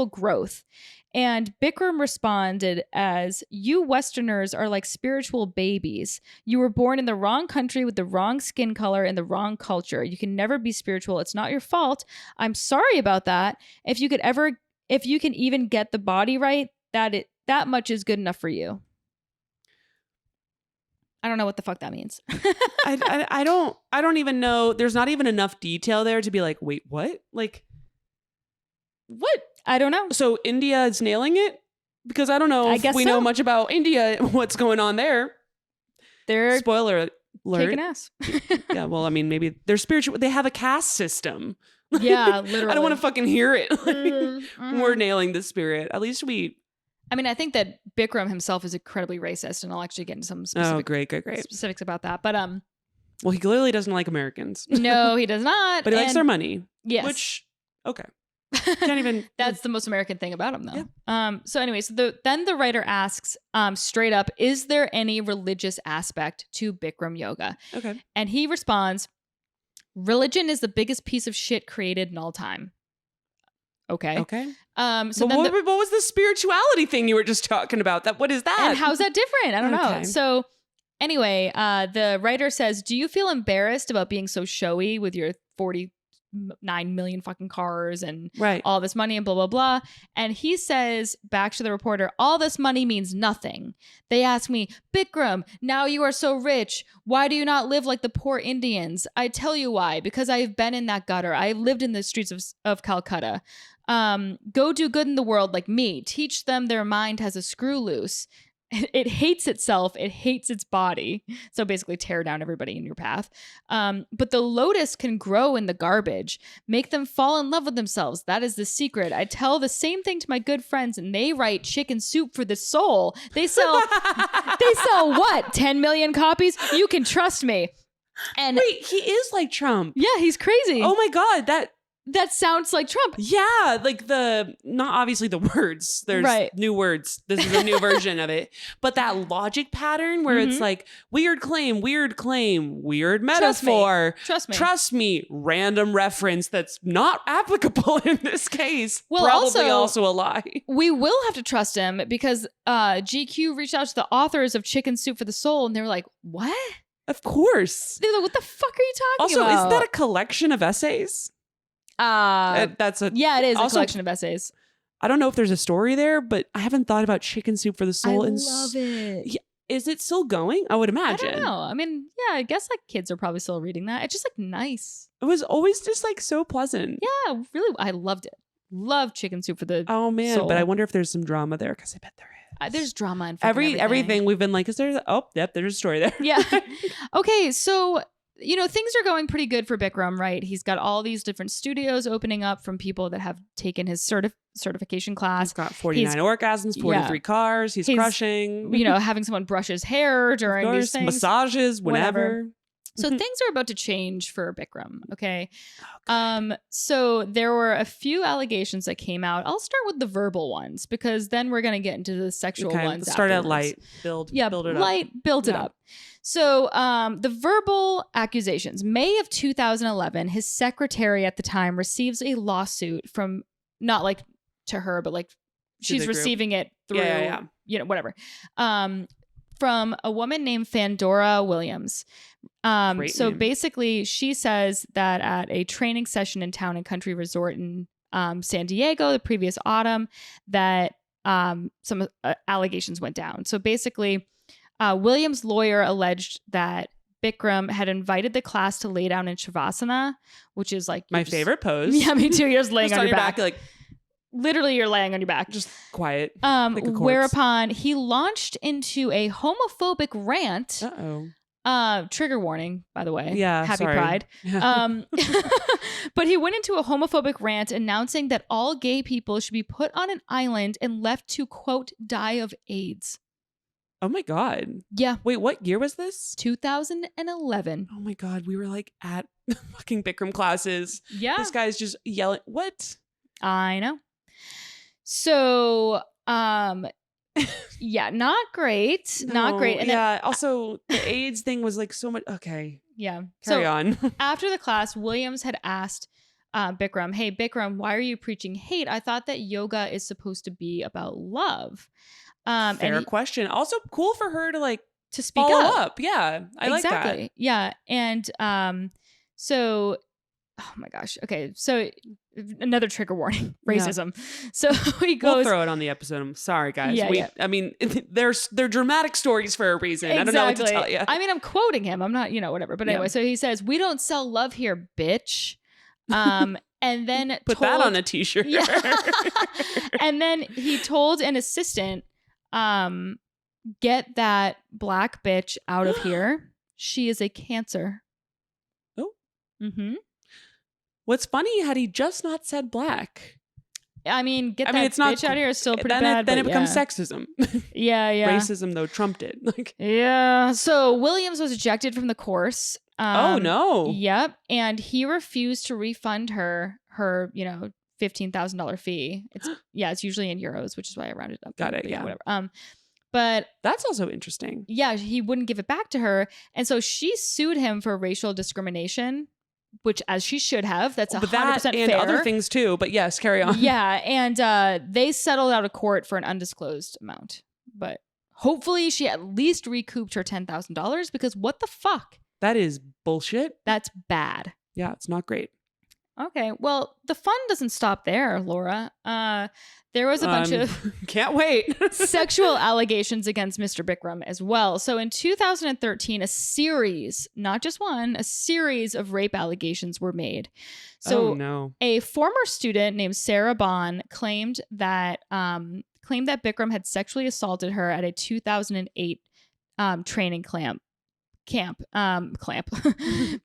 growth. And Bikram responded as, you Westerners are like spiritual babies. You were born in the wrong country with the wrong skin color and the wrong culture. You can never be spiritual. It's not your fault. I'm sorry about that. If you can even get the body right, that much is good enough for you. I don't know what the fuck that means. I don't even know. There's not even enough detail there to be like, wait, what? Like, what? I don't know. So India is nailing it? because I don't know I if guess we so. know much about India, what's going on there. They're Spoiler alert. kicking ass. Yeah, well, I mean, maybe they're spiritual. They have a caste system. Yeah, literally. I don't want to fucking hear it. Mhm. We're nailing the spirit. At least we. I mean, I think that Bikram himself is incredibly racist, and I'll actually get into some specific Great. specifics about that. But Well, he clearly doesn't like Americans. no, he does not. But he likes And- their money. Yes. Which, okay. Can't even. That's the most American thing about him, though. So anyways, then the writer asks straight up, is there any religious aspect to Bikram yoga? Okay. And he responds, religion is the biggest piece of shit created in all time. Okay. Okay. So But then what was the spirituality thing you were just talking about? What is that? and how's that different? I don't know. Okay. So anyway, the writer says, do you feel embarrassed about being so showy with your 49 million fucking cars and Right. all this money and blah, blah, blah? And he says back to the reporter, all this money means nothing. They ask me, Bikram, now you are so rich. Why do you not live like the poor Indians? I tell you why, because I have been in that gutter. I have lived in the streets of Calcutta. Go do good in the world like me. Teach them their mind has a screw loose. It hates itself. It hates its body. So basically tear down everybody in your path. But the lotus can grow in the garbage. Make them fall in love with themselves. That is the secret. I tell the same thing to my good friends and they write chicken soup for the soul. They sell what? 10 million copies? You can trust me. And Wait, he is like Trump. yeah, he's crazy. Oh my God. That sounds like Trump. Yeah, like not obviously the words. There's Right. new words. This is a new version of it. But that logic pattern where it's Mhm. like weird claim, weird metaphor. Trust me. Random reference that's not applicable in this case. Well, Probably also- also a lie. We will have to trust him because GQ reached out to the authors of Chicken Soup for the Soul and they were like, what? Of course. They're like, what the fuck are you talking Also, about? isn't that a collection of essays? That's a yeah, it is also- a collection of essays. I don't know if there's a story there, but I haven't thought about Chicken Soup for the Soul in it. Yeah, is it still going? I would I imagine. don't know. I mean, yeah, I guess like kids are probably still reading that. It's just like nice. It was always just like so pleasant. Yeah, really, I loved it. Love Chicken Soup for the Oh man, Soul. but I wonder if there's some drama there because I bet there is. There's drama in fucking everything we've been like, is there? Oh, yep, there's a story there. Yeah. Okay, so things are going pretty good for Bikram, right? He's got all these different studios opening up from people that have taken his certification class. He's got 49 orgasms, 43 cars. He's crushing. Having someone brush his hair during these things. Massages, whenever. So things are about to change for Bikram, okay? So there were a few allegations that came out. I'll start with the verbal ones because then we're going to get into the sexual ones. Let's start out afterwards. light. Build it light, up. build it up. So the verbal accusations. May of 2011, his secretary at the time receives a lawsuit from, not like to her, but like she's the group. receiving it through, Yeah. Whatever. From a woman named Fandora Williams. Great So name. basically, she says that at a training session in Town and Country Resort in San Diego the previous autumn, that some allegations went down. So basically, Williams' lawyer alleged that Bikram had invited the class to lay down in Shavasana, which is like My favorite pose. Yeah, me too. You're just laying Just on your back. like Literally, you're laying on your back. just quiet. Um, like a corpse. whereupon he launched into a homophobic rant. Uh-oh. Trigger warning, by the way. Yeah, Happy sorry. Pride. But he went into a homophobic rant announcing that all gay people should be put on an island and left to, quote, die of AIDS. Oh my God. Yeah. Wait, what year was this? 2011. Oh my God. We were like at fucking Bikram classes. Yeah. This guy's just yelling. What? I know. So, yeah, not great. Not No, great. And yeah. Also, the AIDS thing was like so much. Okay. yeah. Carry on. After the class, Williams had asked Bikram, hey, Bikram, why are you preaching hate? I thought that yoga is supposed to be about love. Fair and question. Also, cool for her to like to speak follow up. up. Yeah. I like that. Yeah. And so, oh my gosh. Okay. So another trigger warning, racism. So he We'll goes, throw it on the episode. I'm sorry, guys. Yeah. I mean, they're dramatic stories for a reason. I don't know what to tell you. I mean, I'm quoting him. I'm not, whatever. But anyway, Yeah. so he says, we don't sell love here, bitch. And then Put that on a t-shirt. Yeah. And then he told an assistant, get that black bitch out of here. She is a cancer. Oh. Mm-hmm. What's funny, had he just not said black? I mean, that it's not, bitch out of here is still pretty then bad. Then it becomes sexism. Yeah. Racism, though, trumped it. Yeah. So Williams was ejected from the course. Oh, no. Yep. And he refused to refund her, $15,000 fee. It's usually in euros, which is why I rounded up. Got it. But Yeah. Whatever. But that's also interesting. Yeah, he wouldn't give it back to her. And so she sued him for racial discrimination, which as she should have. That's 100% that and fair. other things too. But yes, carry on. Yeah. And they settled out of court for an undisclosed amount. But hopefully she at least recouped her $10,000 because what the fuck? That is bullshit. That's bad. Yeah, it's not great. Okay, well, the fun doesn't stop there, Laura. There was a bunch of can't wait sexual allegations against Mr. Bikram as well. So in 2013, a series, not just one, a series of rape allegations were made. So a former student named Sarah Bond claimed that Bikram had sexually assaulted her at a 2008 training camp,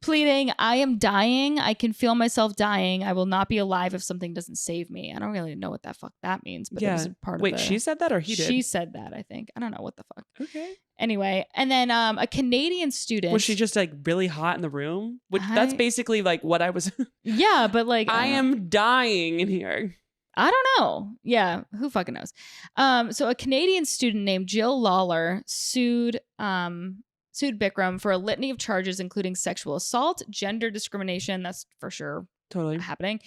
pleading, I am dying. I can feel myself dying. I will not be alive if something doesn't save me. I don't really know what that means, but it was a part of Wait, she said that or he did? She said that, I think. I don't know what the fuck. Okay. Anyway, and then a Canadian student. Was she just like really hot in the room? That's basically like what I was. Yeah, but like. I am dying in here. I don't know. Yeah, who fucking knows? So a Canadian student named Jill Lawler sued Bikram for a litany of charges, including sexual assault, gender discrimination, that's for sure totally happening,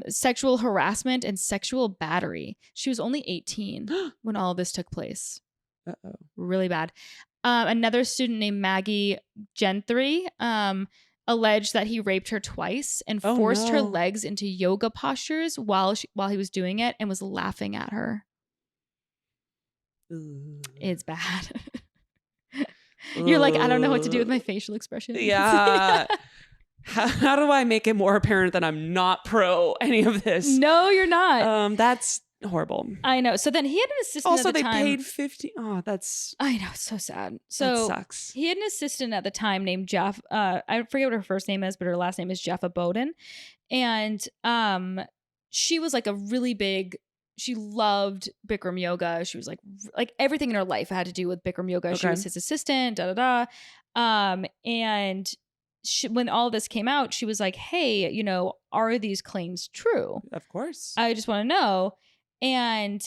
sexual harassment, and sexual battery. She was only 18 when all of this took place. Uh-oh. Really bad. Another student named Maggie Gentry alleged that he raped her twice and forced her legs into yoga postures while he was doing it and was laughing at her. It's bad. You're like, I don't know what to do with my facial expression. Yeah. How do I make it more apparent that I'm not pro any of this? No, you're not. That's horrible. I know. So then he had an assistant also, at the time. Also, they paid 50. Oh, that's... I know. It's so sad. So that sucks. He had an assistant at the time named Jeff. I forget what her first name is, but her last name is Jeffa Bowden. And she was like a really big... She loved Bikram yoga. She was like everything in her life had to do with Bikram yoga. Okay. She was his assistant, and when all this came out, she was like, hey, are these claims true? Of course. I just want to know. And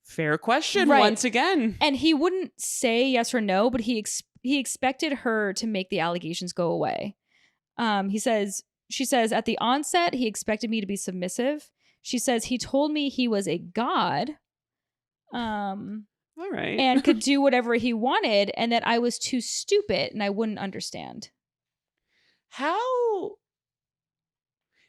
fair question once again. And he wouldn't say yes or no, but he expected her to make the allegations go away. She says, at the onset, he expected me to be submissive. She says, he told me he was a god. All right. And could do whatever he wanted, and that I was too stupid and I wouldn't understand. How?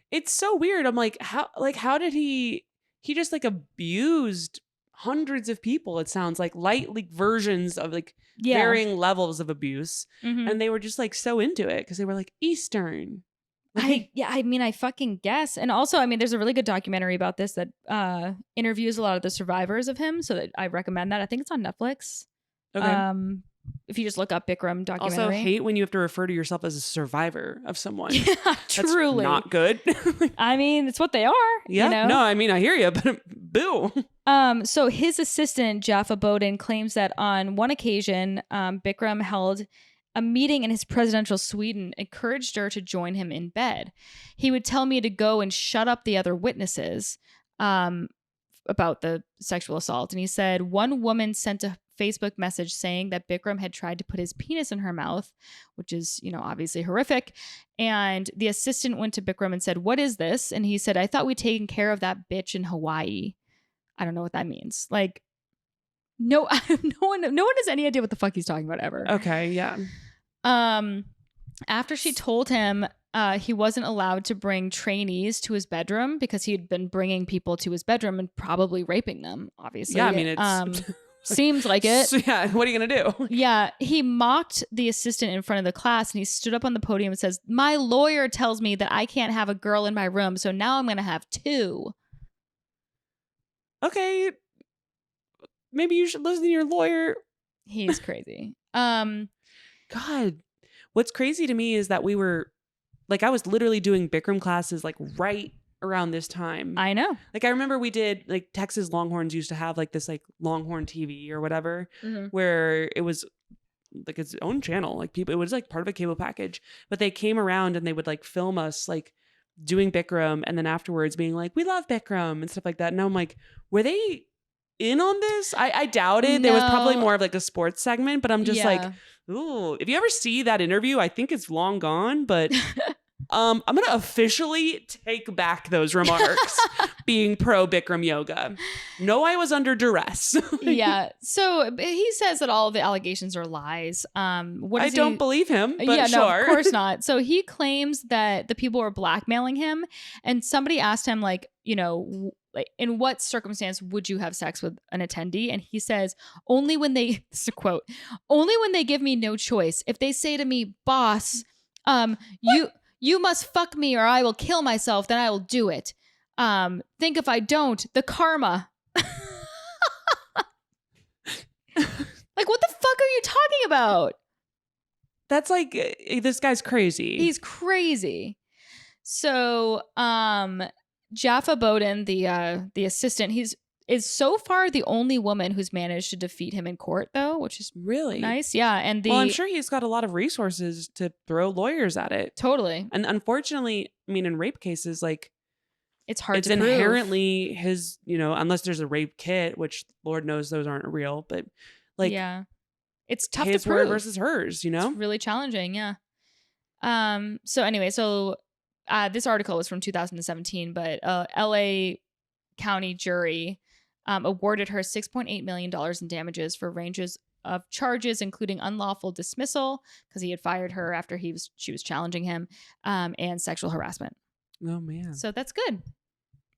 It's so weird. I'm like, how did he just like abused hundreds of people, it sounds like, light versions of varying levels of abuse. Mm-hmm. And they were just like so into it because they were like Eastern. I fucking guess. And also, there's a really good documentary about this that interviews a lot of the survivors of him. So that I recommend that. I think it's on Netflix. Okay. If you just look up Bikram documentary. Also, hate when you have to refer to yourself as a survivor of someone. Yeah, truly. That's not good. It's what they are. Yeah. No, I hear you, but boo. So his assistant, Jaffa Bowden, claims that on one occasion, Bikram held a meeting in his presidential suite and encouraged her to join him in bed. He would tell me to go and shut up the other witnesses about the sexual assault. And he said one woman sent a Facebook message saying that Bikram had tried to put his penis in her mouth, which is, obviously horrific. And the assistant went to Bikram and said, what is this? And he said, I thought we'd taken care of that bitch in Hawaii. I don't know what that means. No one has any idea what the fuck he's talking about ever. Okay, yeah. After she told him he wasn't allowed to bring trainees to his bedroom because he'd been bringing people to his bedroom and probably raping them, obviously. Yeah, it's Seems like it. So, yeah, what are you going to do? Yeah, he mocked the assistant in front of the class and he stood up on the podium and says, "My lawyer tells me that I can't have a girl in my room, so now I'm going to have 2." Okay. Maybe you should listen to your lawyer. He's crazy. God. What's crazy to me is that we were, like, I was literally doing Bikram classes, like, right around this time. I know. Like, I remember we did, like, Texas Longhorns used to have, like, this, like, Longhorn TV or whatever, where it was, like, its own channel. Like, people, it was, like, part of a cable package. But they came around and they would, like, film us, like, doing Bikram and then afterwards being like, we love Bikram and stuff like that. And I'm like, were they in on this? I doubt it. There was probably more of, like, a sports segment, but I'm just like, ooh, if you ever see that interview, I think it's long gone, but... I'm going to officially take back those remarks being pro Bikram yoga. No, I was under duress. Yeah. So he says that all of the allegations are lies. I don't believe him, but yeah, sure. No, of course not. So he claims that the people were blackmailing him, and somebody asked him, like, you know, like, in what circumstance would you have sex with an attendee? And he says, only when they, this is a quote, only when they give me no choice. If they say to me, boss, you must fuck me or I will kill myself, then I will do it. Think if I don't, the karma. Like, what the fuck are you talking about? That's like, this guy's crazy. He's crazy. So, Jaffa Bowden, the assistant, is so far the only woman who's managed to defeat him in court, though, which is really nice. Yeah. And well, I'm sure he's got a lot of resources to throw lawyers at it. Totally. And unfortunately, I mean, in rape cases, like, it's hard it's to prove. inherently his, you know, unless there's a rape kit, which Lord knows those aren't real, but like, yeah, it's tough his to prove. word versus hers, you know? It's really challenging. Yeah. So anyway, this article was from 2017, but LA County jury awarded her $6.8 million in damages for ranges of charges, including unlawful dismissal because he had fired her after she was challenging him, and sexual harassment. Oh man. So that's good.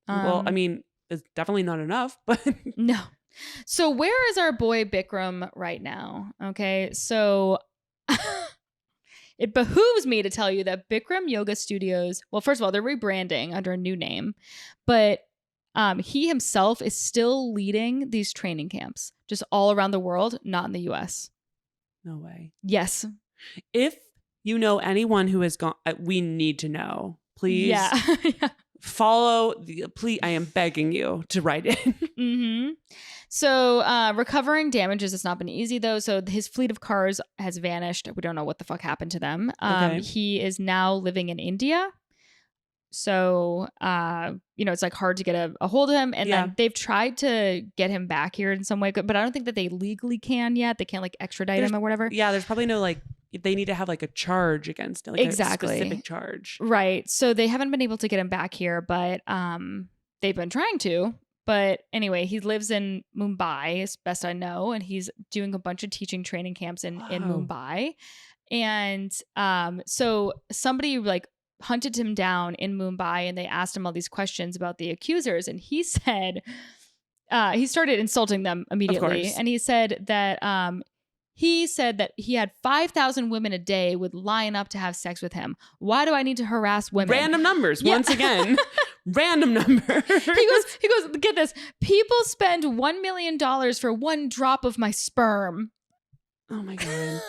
Well, I mean, it's definitely not enough, but no. So where is our boy Bikram right now? Okay, so it behooves me to tell you that Bikram Yoga Studios, well, first of all, they're rebranding under a new name, but he himself is still leading these training camps just all around the world, not in the US. No way. Yes. If you know anyone who has gone, we need to know. Please follow. Please, I am begging you to write in. Mm-hmm. So recovering damages has not been easy, though. So his fleet of cars has vanished. We don't know what the fuck happened to them. Okay. He is now living in India. So, it's like hard to get a hold of him. And then they've tried to get him back here in some way, but I don't think that they legally can yet. They can't like extradite him or whatever. Yeah, there's probably no like, they need to have like a charge against it, like exactly. a specific charge. Right. So they haven't been able to get him back here, but they've been trying to. But anyway, he lives in Mumbai, as best I know, and he's doing a bunch of teaching training camps in Mumbai. And so somebody like hunted him down in Mumbai and they asked him all these questions about the accusers. And he said, he started insulting them immediately. And he said that he had 5,000 women a day would line up to have sex with him. Why do I need to harass women? Random numbers. Once again, random number. He goes, get this. People spend $1 million for one drop of my sperm. Oh my God.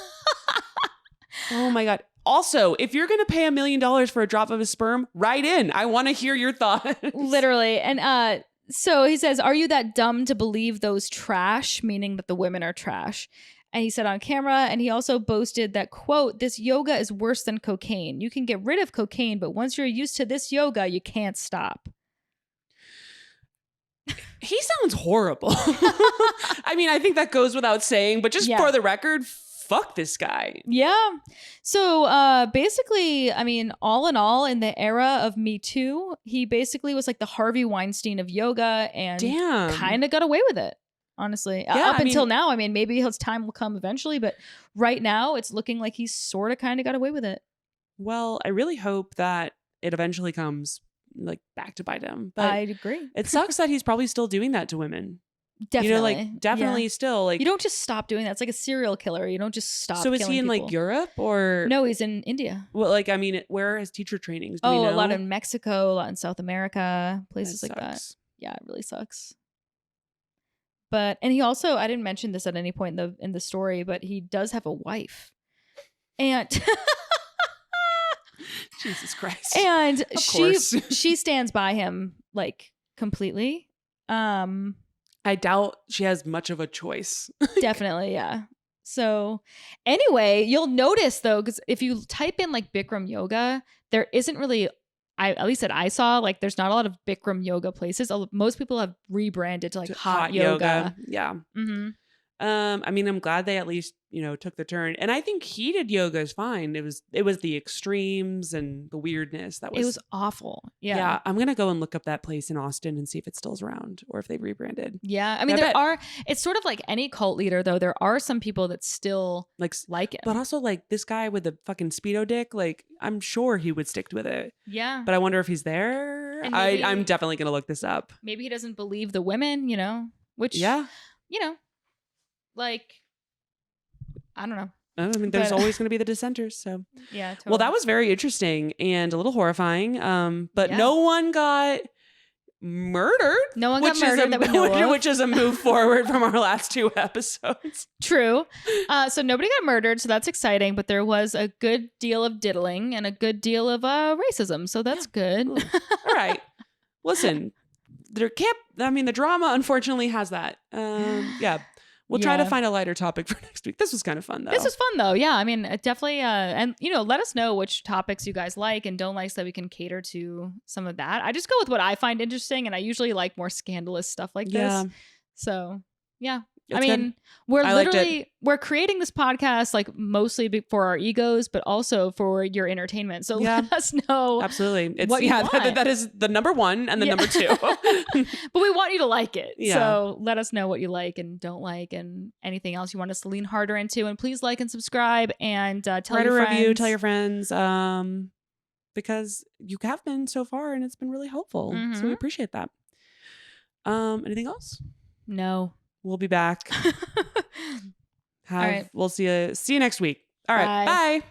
Oh my God. Also, if you're going to pay $1 million for a drop of his sperm, write in. I want to hear your thoughts. Literally. And so he says, are you that dumb to believe those trash? Meaning that the women are trash. And he said on camera, and he also boasted that, quote, this yoga is worse than cocaine. You can get rid of cocaine, but once you're used to this yoga, you can't stop. He sounds horrible. I mean, I think that goes without saying, but just for the record, fuck this guy. Yeah. So basically, I mean, all in all, in the era of Me Too, he basically was like the Harvey Weinstein of yoga and kind of got away with it, honestly. Up until now, I mean, maybe his time will come eventually, but right now it's looking like he's sort of kind of got away with it. Well, I really hope that it eventually comes like back to bite him. But I'd agree. It sucks that he's probably still doing that to women. Definitely. Definitely Yeah. still like. You don't just stop doing that. It's like a serial killer. You don't just stop. So is he in killing like people. Europe or? No, he's in India. Well, like, I mean, where are his teacher trainings? Do we know? A lot in Mexico, a lot in South America, places like that. sucks. Yeah, it really sucks. But and he also, I didn't mention this at any point in the story, but he does have a wife, and Jesus Christ. and Of course. she stands by him like completely. I doubt she has much of a choice. Definitely, yeah. So anyway, you'll notice though, because if you type in like Bikram yoga, there isn't really, at least that I saw, like there's not a lot of Bikram yoga places. Most people have rebranded to like hot yoga. Yeah. Mm-hmm. I mean, I'm glad they at least, took the turn. And I think heated yoga is fine. It was the extremes and the weirdness that was. It was awful. Yeah. Yeah. I'm going to go and look up that place in Austin and see if it still's around or if they've rebranded. Yeah. I mean, it's sort of like any cult leader though. There are some people that still like it. But also like this guy with the fucking Speedo dick, like I'm sure he would stick with it. Yeah. But I wonder if he's there. And maybe, I'm definitely going to look this up. Maybe he doesn't believe the women, which, like, I don't know. I mean, there's always going to be the dissenters. So yeah. Totally. Well, that was very interesting and a little horrifying. But no one got murdered. No one got murdered that we know of. Which is a move forward from our last 2 episodes. True. So nobody got murdered, so that's exciting. But there was a good deal of diddling and a good deal of racism, so that's good. All right. Listen, the drama unfortunately has that. Yeah. We'll try to find a lighter topic for next week. This was kind of fun, though. This was fun, though. Yeah, I mean, definitely. And, let us know which topics you guys like and don't like so that we can cater to some of that. I just go with what I find interesting, and I usually like more scandalous stuff like this. So, yeah. It's I mean, good. we're creating this podcast like mostly for our egos, but also for your entertainment. So let us know. Absolutely. It's what you want. that is the number 1 and the number 2. But we want you to like it. Yeah. So let us know what you like and don't like and anything else you want us to lean harder into. And please like and subscribe and tell your friends. Review, tell your friends. Because you have been so far and it's been really helpful. Mm-hmm. So we appreciate that. Anything else? No. We'll be back. All right. We'll see you next week. All right. Bye.